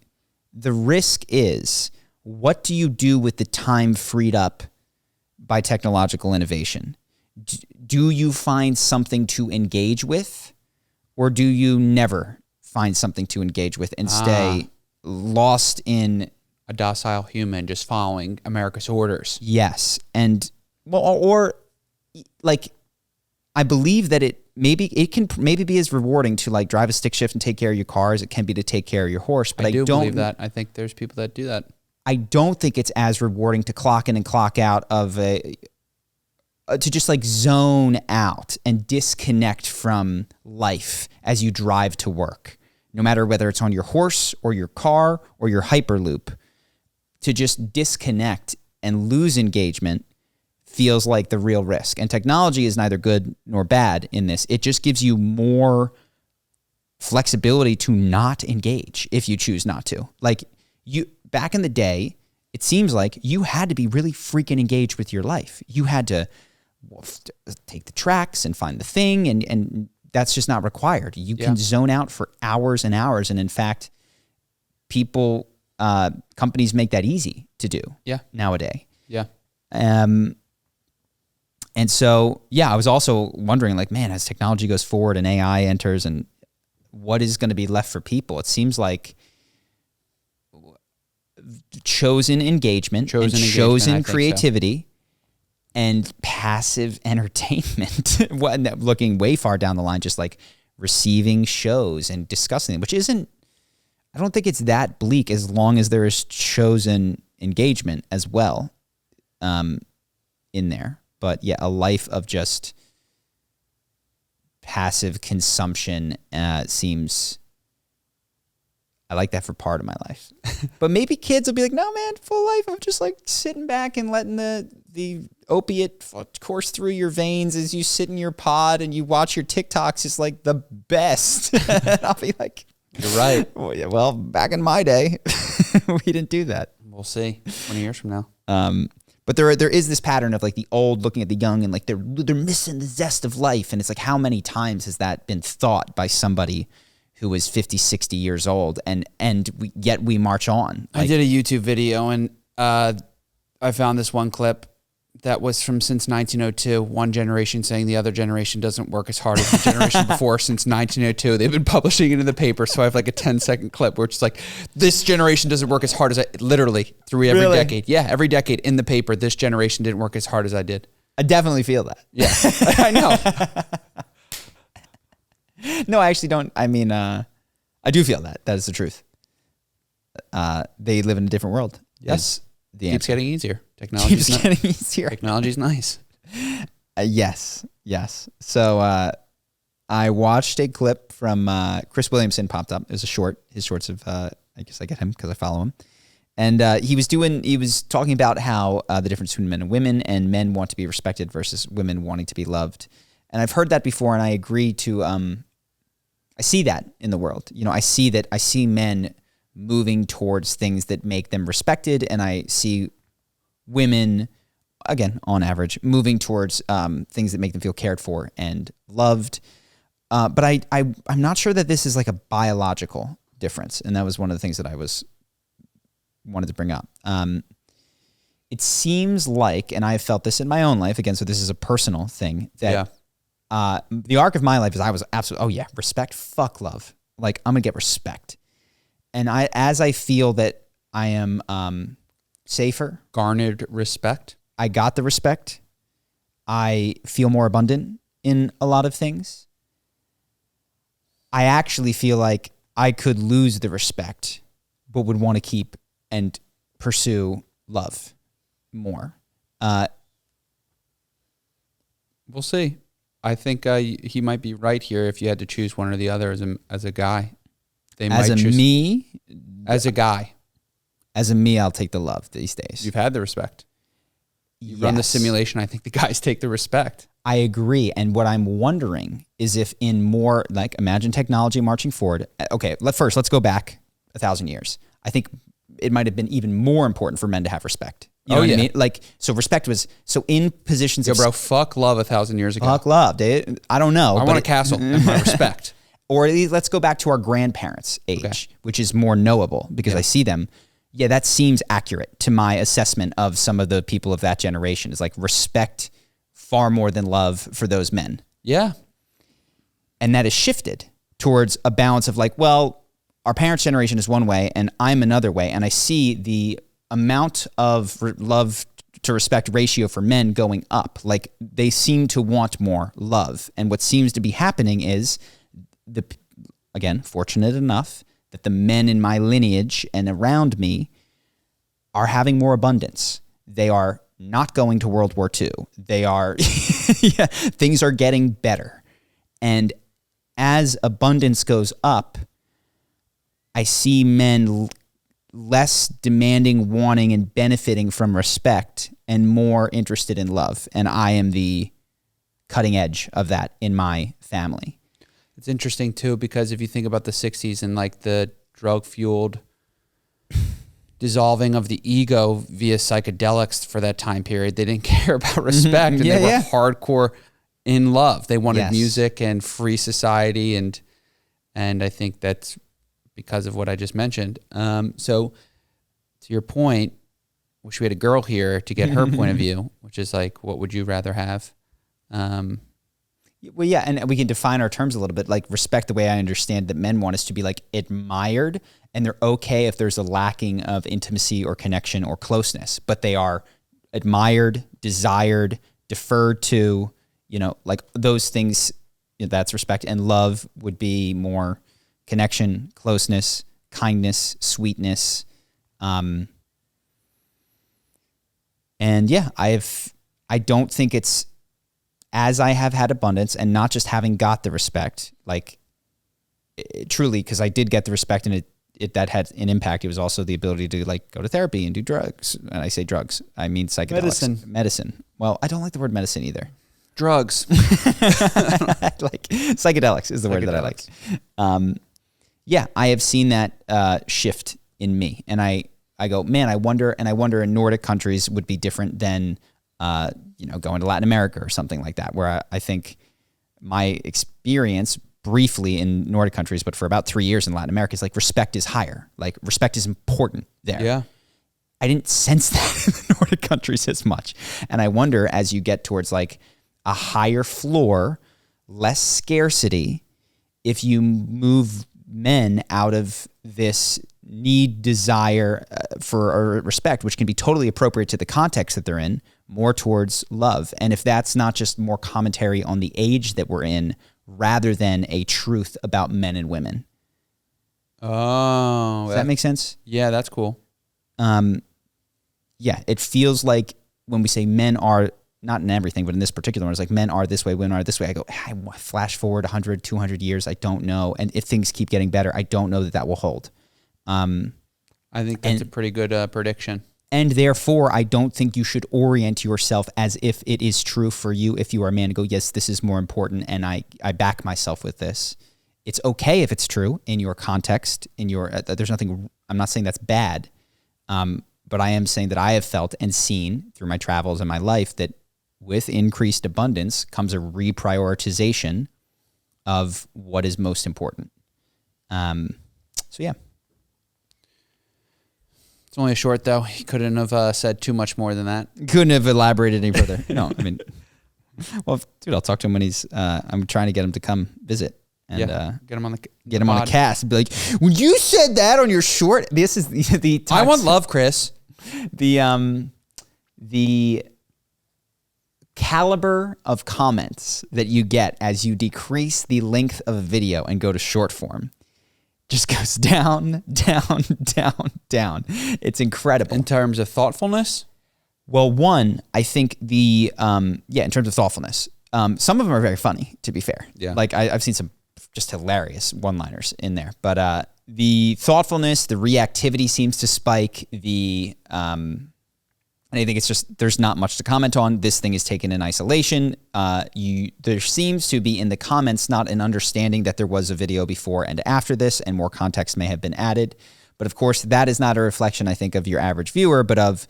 risk is, what do you do with the time freed up by technological innovation? Do you find something to engage with, or do you never find something to engage with and stay lost in a docile human just following America's orders. Yes. And well, or like, I believe that it can maybe be as rewarding to like drive a stick shift and take care of your car as it can be to take care of your horse. But I don't believe that. I think there's people that do that. I don't think it's as rewarding to clock in and clock out of to just like zone out and disconnect from life as you drive to work, no matter whether it's on your horse or your car or your Hyperloop. To just disconnect and lose engagement feels like the real risk. And technology is neither good nor bad in this. It just gives you more flexibility to not engage if you choose not to. Like back in the day, it seems like you had to be really freaking engaged with your life. You had to take the tracks and find the thing, and that's just not required. You can zone out for hours and hours. And in fact, companies make that easy to do nowadays. Yeah. And so, I was also wondering, like, man, as technology goes forward and AI enters, and what is going to be left for people? It seems like chosen engagement, chosen creativity, and passive entertainment. Looking way far down the line, just like receiving shows and discussing them, which isn't, I don't think it's that bleak as long as there is chosen engagement as well in there. But yeah, a life of just passive consumption seems, I like that for part of my life. But maybe kids will be like, no, man, full life of just like sitting back and letting the opiate course through your veins as you sit in your pod and you watch your TikToks is like the best. And I'll be like, you're right. Well, back in my day, we didn't do that. We'll see 20 years from now. But there is this pattern of like the old looking at the young and like they're missing the zest of life. And it's like, how many times has that been thought by somebody who is 50, 60 years old, yet we march on? Like, I did a YouTube video and I found this one clip that was from since 1902, one generation saying the other generation doesn't work as hard as the generation before since 1902. They've been publishing it in the paper, so I have like a 10-second clip where it's like, this generation doesn't work as hard as I, literally through every decade. Yeah, every decade in the paper, this generation didn't work as hard as I did. I definitely feel that. Yeah, I know. No, I actually don't. I mean, I do feel that. That is the truth. They live in a different world. Yes. The keeps getting easier. Technology's getting easier. Technology's nice. Yes. So I watched a clip from Chris Williamson popped up. It was a short. His shorts of I guess I get him because I follow him. And he was talking about how the difference between men and women, and men want to be respected versus women wanting to be loved. And I've heard that before, and I agree to. I see that in the world. You know, I see men moving towards things that make them respected, and I see women, again, on average, moving towards things that make them feel cared for and loved. But I'm not sure that this is like a biological difference, and that was one of the things that I wanted to bring up. It seems like, and I've felt this in my own life, again, so this is a personal thing, that the arc of my life is I was absolutely, respect, fuck love. Like, I'm going to get respect. And as I feel that I am safer. Garnered respect. I got the respect. I feel more abundant in a lot of things. I actually feel like I could lose the respect, but would want to keep and pursue love more. We'll see. I think he might be right here if you had to choose one or the other as a guy. As a guy, I'll take the love these days. You've had the respect. You run the simulation. I think the guys take the respect. I agree. And what I'm wondering is if in more, like, imagine technology marching forward. Okay, let's go back 1,000 years. I think it might have been even more important for men to have respect. You know what I mean? Like, so respect was, so in positions of... bro, fuck love 1,000 years ago. Fuck love, dude. I don't know. I want a castle and my respect. Or let's go back to our grandparents' age, which is more knowable because I see them. Yeah, that seems accurate to my assessment of some of the people of that generation. It's like respect far more than love for those men. Yeah. And that has shifted towards a balance of like, well, our parents' generation is one way and I'm another way. And I see the amount of love to respect ratio for men going up. Like they seem to want more love. And what seems to be happening is again, fortunate enough that the men in my lineage and around me are having more abundance. They are not going to World War II. They are, things are getting better. And as abundance goes up, I see men less demanding, wanting, and benefiting from respect and more interested in love. And I am the cutting edge of that in my family. It's interesting too, because if you think about the 60s and like the drug-fueled dissolving of the ego via psychedelics for that time period, they didn't care about respect and they were hardcore in love. They wanted music and free society. And I think that's because of what I just mentioned. So to your point, wish we had a girl here to get her point of view, which is like, what would you rather have? Well, yeah, and we can define our terms a little bit. Like respect, the way I understand that men want us to be like admired, and they're okay if there's a lacking of intimacy or connection or closeness, but they are admired, desired, deferred to, like those things. That's respect. And love would be more connection, closeness, kindness, sweetness. And yeah, I don't think it's, as I have had abundance and not just having got the respect, like truly, because I did get the respect and that had an impact. It was also the ability to like go to therapy and do drugs. And I say drugs, I mean psychedelics. Medicine. Well, I don't like the word medicine either. Drugs. Like psychedelics is the word that I like. Yeah, I have seen that shift in me. And I go, man, I wonder in Nordic countries would be different than going to Latin America or something like that, where I think my experience briefly in Nordic countries, but for about 3 years in Latin America, is like respect is higher. Like respect is important there. Yeah. I didn't sense that in the Nordic countries as much. And I wonder, as you get towards like a higher floor, less scarcity, if you move men out of this need, desire for respect, which can be totally appropriate to the context that they're in, more towards love. And if that's not just more commentary on the age that we're in, rather than a truth about men and women. Oh. Does that make sense? Yeah, that's cool. Yeah, it feels like when we say men are, not in everything, but in this particular one, it's like men are this way, women are this way. I go, I flash forward 100, 200 years, I don't know. And if things keep getting better, I don't know that will hold. I think that's a pretty good prediction. And therefore, I don't think you should orient yourself as if it is true for you if you are a man to go, yes, this is more important, and I back myself with this. It's okay if it's true in your context, there's nothing, I'm not saying that's bad, but I am saying that I have felt and seen through my travels and my life that with increased abundance comes a reprioritization of what is most important. So yeah. It's only a short, though. He couldn't have said too much more than that. Couldn't have elaborated any further. No, I mean, well, dude, I'll talk to him when he's. I'm trying to get him to come visit and get him on the cast. Be like, when you said that on your short, this is the. I want love, Chris. The caliber of comments that you get as you decrease the length of a video and go to short form just goes down, down, down, down. It's incredible. In terms of thoughtfulness? Well, one, I think in terms of thoughtfulness, some of them are very funny, to be fair. Yeah. Like I've seen some just hilarious one-liners in there, but the thoughtfulness, the reactivity seems to spike. And I think it's just, there's not much to comment on. This thing is taken in isolation. There seems to be in the comments not an understanding that there was a video before and after this, and more context may have been added. But of course, that is not a reflection, I think, of your average viewer, but of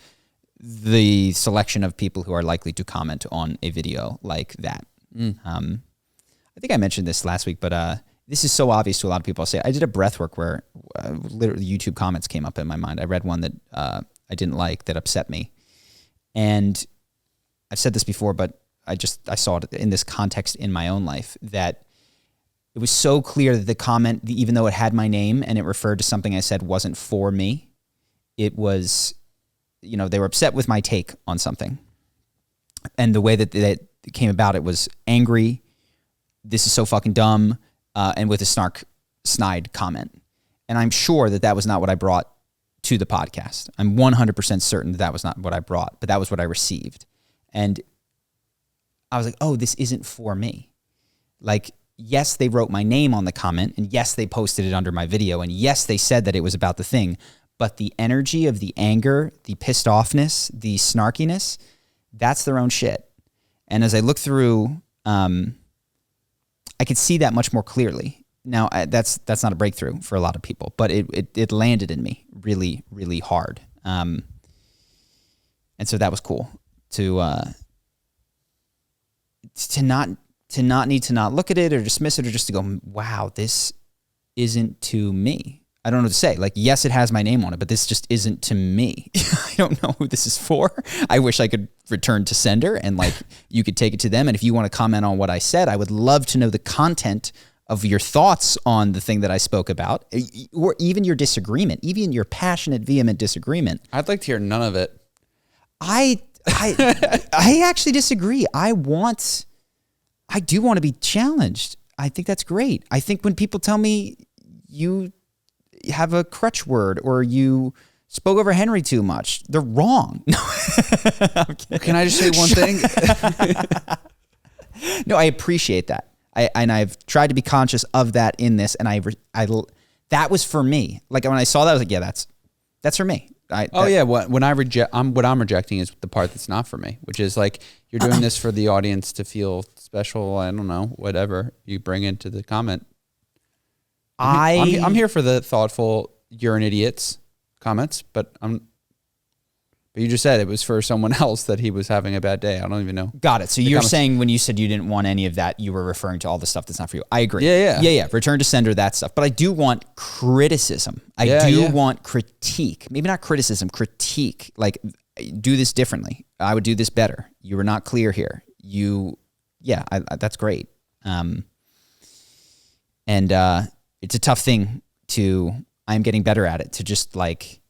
the selection of people who are likely to comment on a video like that. I think I mentioned this last week, but this is so obvious to a lot of people. I'll say I did a breathwork where literally YouTube comments came up in my mind. I read one that I didn't like, that upset me. And I've said this before, but I saw it in this context in my own life, that it was so clear that the comment, even though it had my name and it referred to something I said wasn't for me, it was, they were upset with my take on something. And the way that it came about, it was angry. This is so fucking dumb. And with a snide comment. And I'm sure that was not what I brought to the podcast. I'm 100% certain that was not what I brought, but that was what I received. And I was like, oh, this isn't for me. Like, yes, they wrote my name on the comment, and yes, they posted it under my video, and yes, they said that it was about the thing, but the energy of the anger, the pissed offness, the snarkiness, that's their own shit. And as I look through, I could see that much more clearly. Now, that's not a breakthrough for a lot of people, but it landed in me really, really hard. And so that was cool to not need to not look at it or dismiss it, or just to go, wow, this isn't to me. I don't know what to say. Like, yes, it has my name on it, but this just isn't to me. I don't know who this is for. I wish I could return to sender and like you could take it to them. And if you want to comment on what I said, I would love to know the content of your thoughts on the thing that I spoke about, or even your disagreement, even your passionate, vehement disagreement. I'd like to hear none of it. I actually disagree. I do want to be challenged. I think that's great. I think when people tell me you have a crutch word or you spoke over Henry too much, they're wrong. Can I just say one thing? No, I appreciate that. I've tried to be conscious of that in this, and that was for me. Like when I saw that, I was like, yeah, that's for me. When I reject, what I'm rejecting is the part that's not for me, which is like you're doing this for the audience to feel special. I don't know, whatever you bring into the comment. I'm here for the thoughtful, you're an idiots comments, but you just said it was for someone else that he was having a bad day. I don't even know. Got it. So you're saying when you said you didn't want any of that, you were referring to all the stuff that's not for you. I agree. Yeah. Return to sender, that stuff. But I do want criticism. I do want critique. Maybe not criticism, critique. Like, do this differently. I would do this better. You were not clear here. That's great. And it's a tough thing I'm getting better at it, to just like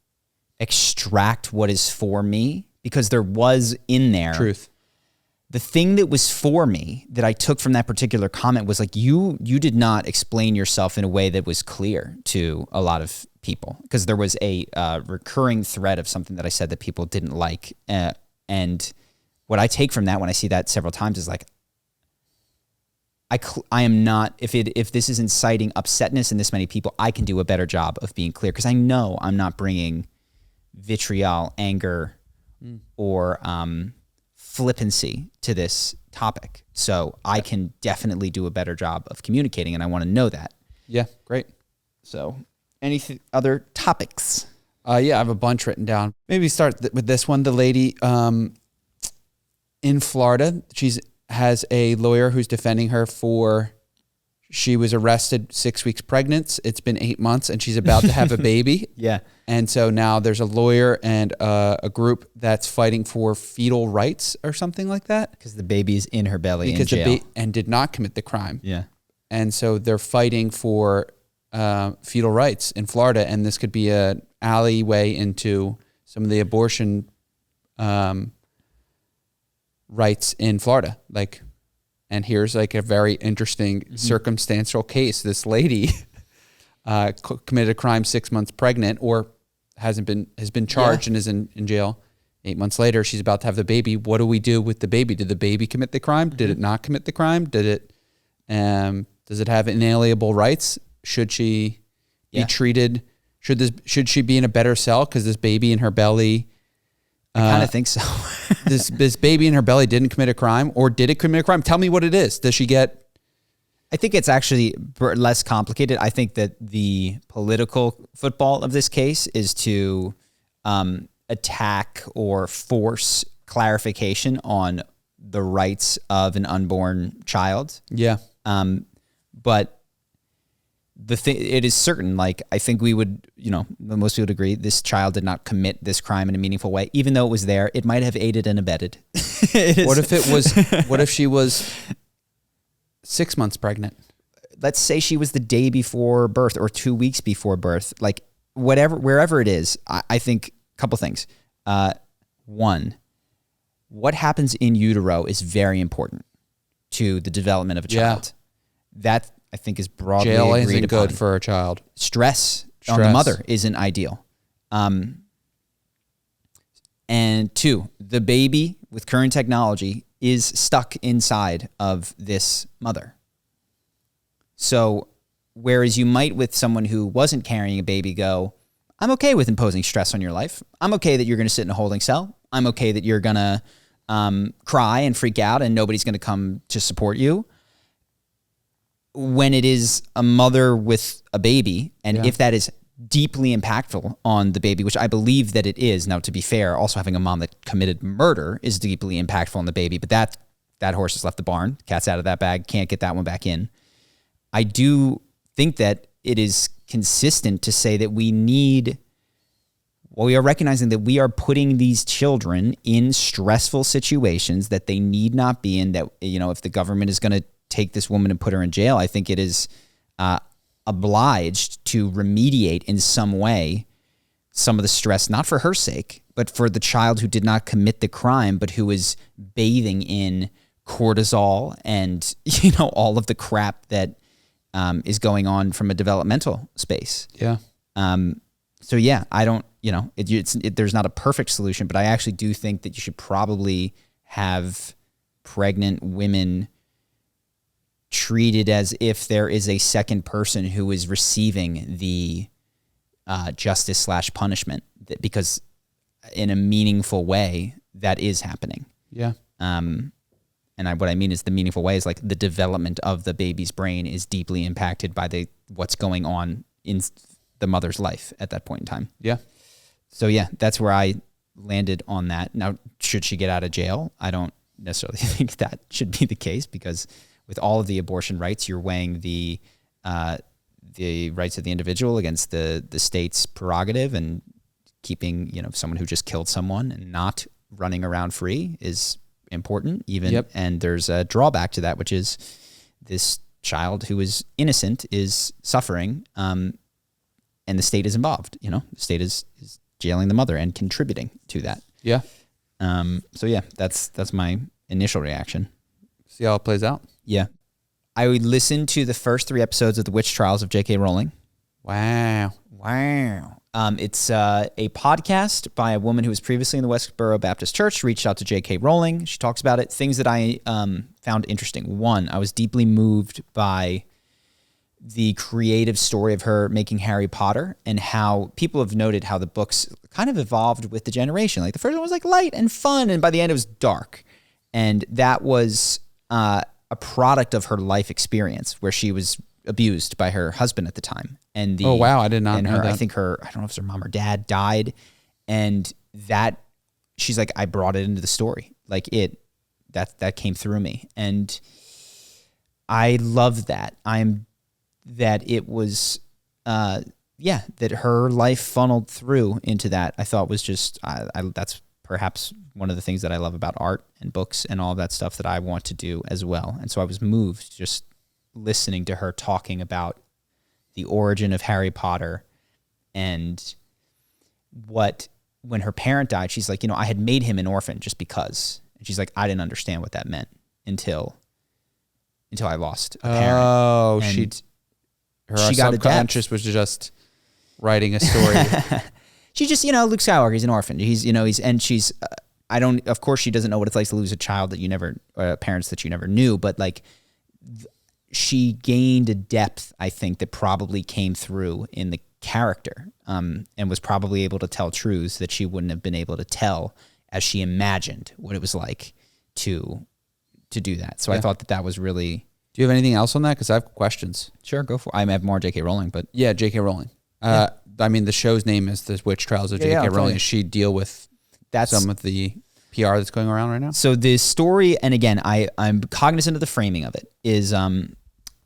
extract what is for me, because there was in there truth. The thing that was for me that I took from that particular comment was like, you did not explain yourself in a way that was clear to a lot of people, because there was a recurring thread of something that I said that people didn't like. And what I take from that when I see that several times is like, I am not, if this is inciting upsetness in this many people, I can do a better job of being clear, because I know I'm not bringing vitriol, anger, or flippancy to this topic. So I can definitely do a better job of communicating, and I want to know that. Yeah, great. So any other topics? I have a bunch written down. Maybe start with this one. The lady in Florida, has a lawyer who's defending her she was arrested 6 weeks pregnant. It's been 8 months and she's about to have a baby. Yeah. And so now there's a lawyer and a group that's fighting for fetal rights or something like that. Because the baby's in her belly in jail. And did not commit the crime. Yeah. And so they're fighting for fetal rights in Florida. And this could be an alleyway into some of the abortion rights in Florida. And here's like a very interesting circumstantial case. This lady committed a crime 6 months pregnant, or has been charged and is in jail. 8 months later, she's about to have the baby. What do we do with the baby? Did the baby commit the crime? Did it not commit the crime? Did it? Does it have inalienable rights? Should she be treated? Should she be in a better cell because this baby in her belly? I kind of think so. this baby in her belly didn't commit a crime, or did it commit a crime? Tell me what it is. Does she get? I think it's actually less complicated. I think that the political football of this case is to attack or force clarification on the rights of an unborn child. Yeah. But it is certain, like, I think we would, most people would agree, this child did not commit this crime in a meaningful way. Even though it was there, it might have aided and abetted. What if she was 6 months pregnant? let's say she was the day before birth or 2 weeks before birth, like wherever it is, I think a couple things. One, what happens in utero is very important to the development of a child. That I think is broadly Jail agreed isn't upon. good for a child. Stress on the mother isn't ideal. And two, the baby with current technology is stuck inside of this mother. So whereas you might with someone who wasn't carrying a baby go, I'm okay with imposing stress on your life. I'm okay that you're going to sit in a holding cell. I'm okay that you're going to cry and freak out and nobody's going to come to support you. When it is a mother with a baby, and if that is deeply impactful on the baby, which I believe that it is. Now, to be fair, also having a mom that committed murder is deeply impactful on the baby, but that horse has left the barn. Cat's out of that bag. Can't get that one back in. I do think that it is consistent to say that we are recognizing that we are putting these children in stressful situations that they need not be in, that, if the government is going to take this woman and put her in jail, I think it is obliged to remediate in some way some of the stress, not for her sake, but for the child who did not commit the crime, but who is bathing in cortisol and, all of the crap that is going on from a developmental space. Yeah. So yeah, I don't, there's not a perfect solution, but I actually do think that you should probably have pregnant women treated as if there is a second person who is receiving the justice / punishment, because in a meaningful way that is happening. Yeah. And what I mean is the meaningful way is like the development of the baby's brain is deeply impacted by what's going on in the mother's life at that point in time. Yeah. So yeah, that's where I landed on that. Now, should she get out of jail? I don't necessarily think that should be the case, because with all of the abortion rights, you're weighing the rights of the individual against the state's prerogative, and keeping, someone who just killed someone and not running around free is important even. Yep. And there's a drawback to that, which is this child who is innocent is suffering, and the state is involved. The state is jailing the mother and contributing to that. Yeah. So yeah, that's my initial reaction. See how it plays out. Yeah. I would listen to the first 3 episodes of The Witch Trials of J.K. Rowling. Wow. It's a podcast by a woman who was previously in the Westboro Baptist Church, reached out to J.K. Rowling. She talks about it. Things that I found interesting. One, I was deeply moved by the creative story of her making Harry Potter, and how people have noted how the books kind of evolved with the generation. Like the first one was like light and fun, and by the end it was dark. And that was a product of her life experience, where she was abused by her husband at the time. And oh wow, I did not know that. I think I don't know if it's her mom or dad died, and that she's like, I brought it into the story. Like that came through me, and I love that. That it was, that her life funneled through into that. I thought was just, that's perhaps one of the things that I love about art and books and all of that stuff that I want to do as well. And so I was moved just listening to her talking about the origin of Harry Potter, and when her parent died, she's like, I had made him an orphan just because. And she's like, I didn't understand what that meant until I lost a parent. Oh, and her she got subconscious was just writing a story. She just, Luke Skywalker, he's an orphan. She's, of course she doesn't know what it's like to lose a child that you never, parents that you never knew, but like she gained a depth, I think, that probably came through in the character, and was probably able to tell truths that she wouldn't have been able to tell as she imagined what it was like to do that. So I thought that was really... Do you have anything else on that? Because I have questions. Sure, go for it. I have more J.K. Rowling, but... Yeah, J.K. Rowling. I mean, the show's name is The Witch Trials of J.K. Rowling. Does she deal with some of the PR that's going around right now? So the story, and again, I'm cognizant of the framing of it, is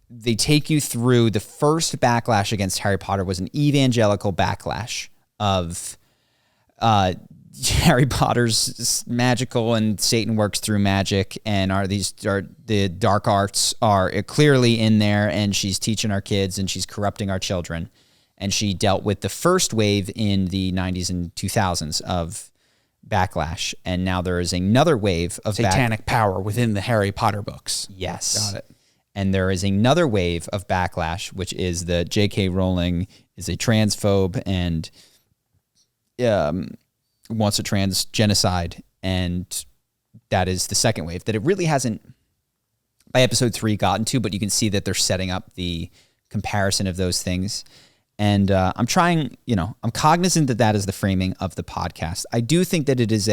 they take you through the first backlash against Harry Potter was an evangelical backlash of Harry Potter's magical and Satan works through magic, and the dark arts are clearly in there, and she's teaching our kids and she's corrupting our children. And she dealt with the first wave in the 90s and 2000s of backlash, and now there is another wave of satanic power within the Harry Potter books. Yes. Got it. And there is another wave of backlash, which is the J.K. Rowling is a transphobe and wants a trans genocide, and that is the second wave that it really hasn't, by episode 3, gotten to, but you can see that they're setting up the comparison of those things. And I'm trying, I'm cognizant that that is the framing of the podcast. I do think that it is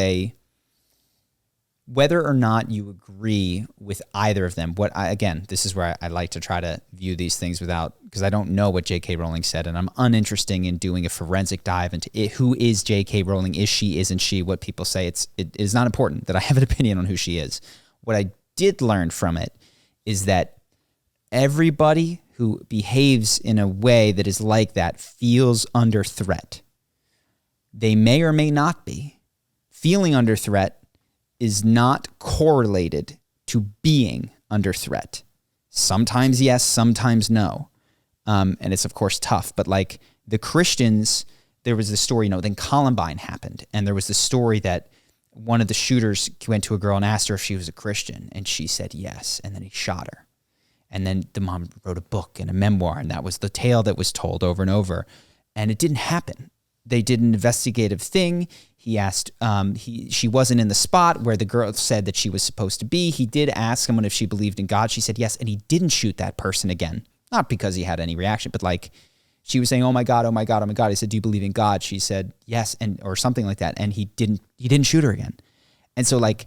whether or not you agree with either of them, again, this is where I like to try to view these things because I don't know what J.K. Rowling said, and I'm uninterested in doing a forensic dive into who is J.K. Rowling, is she, isn't she, what people say. It is not important that I have an opinion on who she is. What I did learn from it is that everybody who behaves in a way that is like that feels under threat. They may or may not be. Feeling under threat is not correlated to being under threat. Sometimes yes, sometimes no. And it's, of course, tough. But like the Christians, there was this story, then Columbine happened. And there was this story that one of the shooters went to a girl and asked her if she was a Christian. And she said yes. And then he shot her. And then the mom wrote a book and a memoir. And that was the tale that was told over and over. And it didn't happen. They did an investigative thing. He asked, she wasn't in the spot where the girl said that she was supposed to be. He did ask someone if she believed in God. She said yes, and he didn't shoot that person again. Not because he had any reaction, but like she was saying, oh my God, oh my God, oh my God. He said, do you believe in God? She said yes, or something like that. And he didn't shoot her again. And so like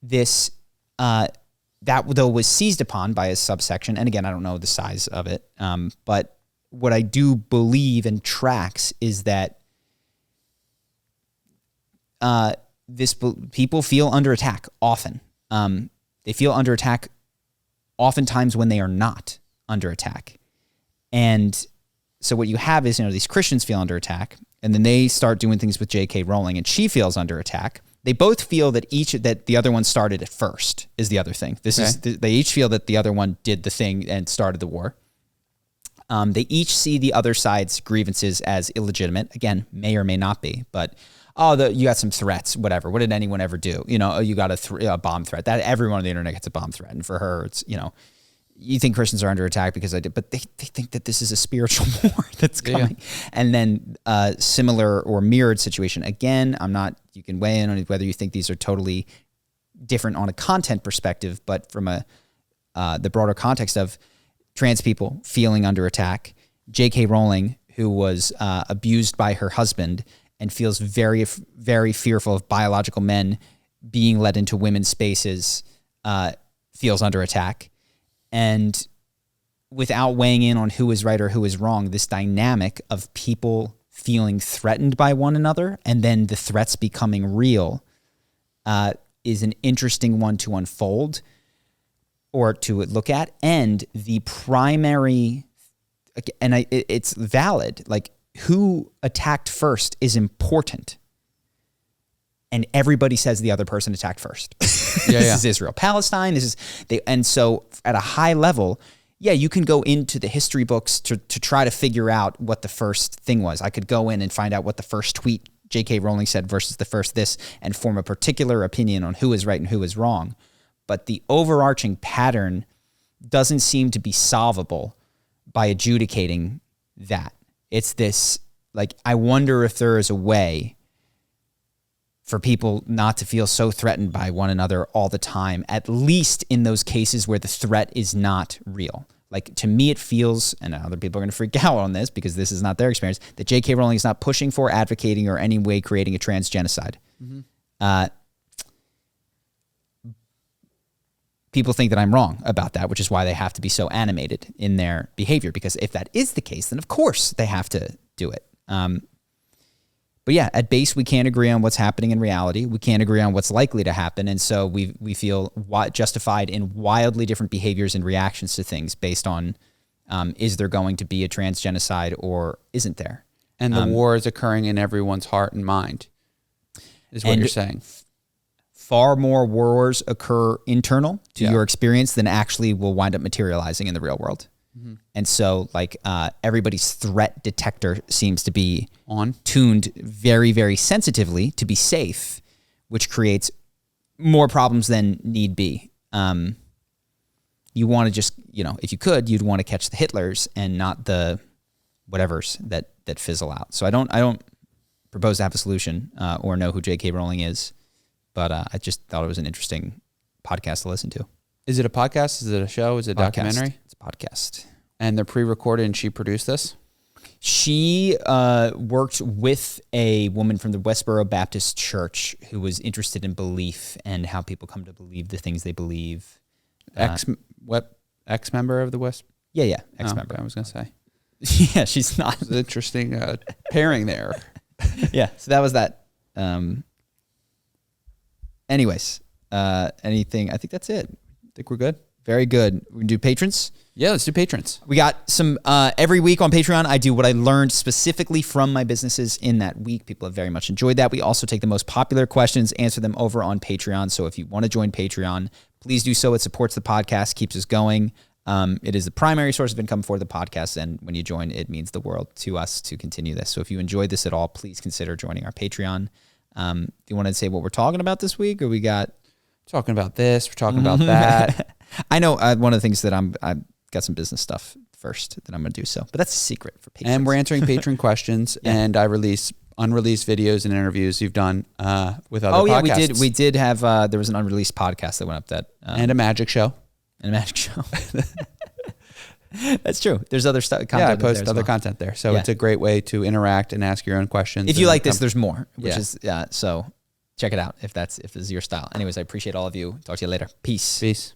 this, that though was seized upon by a subsection. And again, I don't know the size of it. But what I do believe and tracks is that people feel under attack often. They feel under attack oftentimes when they are not under attack. And so what you have is, these Christians feel under attack, and then they start doing things with J.K. Rowling, and she feels under attack. They both feel that the other one started it first is the other thing. They each feel that the other one did the thing and started the war. They each see the other side's grievances as illegitimate. Again, may or may not be, but you got some threats, whatever. What did anyone ever do? You got a bomb threat. That everyone on the internet gets a bomb threat, and for her, it's you think Christians are under attack because I did, but they think that this is a spiritual war that's coming. Yeah. And then similar or mirrored situation. Again, you can weigh in on whether you think these are totally different on a content perspective, but from the broader context of trans people feeling under attack, J.K. Rowling, who was abused by her husband and feels very, very fearful of biological men being led into women's spaces, feels under attack. And without weighing in on who is right or who is wrong, this dynamic of people feeling threatened by one another and then the threats becoming real is an interesting one to unfold or to look at. And the primary, and it's valid, like who attacked first is important. And everybody says the other person attacked first. This is Israel, Palestine. And so at a high level, you can go into the history books to try to figure out what the first thing was. I could go in and find out what the first tweet J.K. Rowling said versus the first this and form a particular opinion on who is right and who is wrong. But the overarching pattern doesn't seem to be solvable by adjudicating that. It's this, like, I wonder if there is a way for people not to feel so threatened by one another all the time, at least in those cases where the threat is not real. Like, to me, it feels, and other people are going to freak out on this because this is not their experience, that J.K. Rowling is not pushing for, advocating, or any way creating a trans genocide. Mm-hmm. People think that I'm wrong about that, which is why they have to be so animated in their behavior, because if that is the case, then of course they have to do it. But yeah, at base, we can't agree on what's happening in reality. We can't agree on what's likely to happen. And so we feel justified in wildly different behaviors and reactions to things based on, is there going to be a trans genocide or isn't there? And the war is occurring in everyone's heart and mind. is what And you're saying. far more wars occur internal far more wars occur internal to your experience than actually will wind up materializing in the real world. Mm-hmm. And so like everybody's threat detector seems to be tuned very, very sensitively to be safe, which creates more problems than need be. You want to just, if you could, you'd want to catch the Hitlers and not the whatevers that fizzle out. So I don't propose to have a solution or know who J.K. Rowling is. But I just thought it was an interesting podcast to listen to. Is it a podcast? Is it a show? Is it a documentary? It's a podcast. And they're pre-recorded and she produced this? She worked with a woman from the Westboro Baptist Church who was interested in belief and how people come to believe the things they believe. Ex-member of the West? Yeah, ex-member. I was going to say. Yeah, she's not. It's an interesting pairing there. Yeah, so that was that. Anyways, anything? I think that's it. I think we're good. Very good. We can do patrons. Yeah, let's do patrons. We got some every week on Patreon. I do what I learned specifically from my businesses in that week. People have very much enjoyed that. We also take the most popular questions, answer them over on Patreon. So if you want to join Patreon, please do so. It supports the podcast, keeps us going. It is the primary source of income for the podcast. And when you join, it means the world to us to continue this. So if you enjoyed this at all, please consider joining our Patreon. Do you want to say what we're talking about this week, or we got talking about this? We're talking about that. I know one of the things that I've got some business stuff first that I'm going to do. So, but that's a secret for patrons. And we're answering patron questions, and I release unreleased videos and interviews you've done with other podcasts. Oh yeah, we did have. There was an unreleased podcast that went up that and a magic show. That's true. There's other stuff. I post other content there. So it's a great way to interact and ask your own questions. If you like this, there's more, which is, so check it out if this is your style. Anyways, I appreciate all of you. Talk to you later. Peace.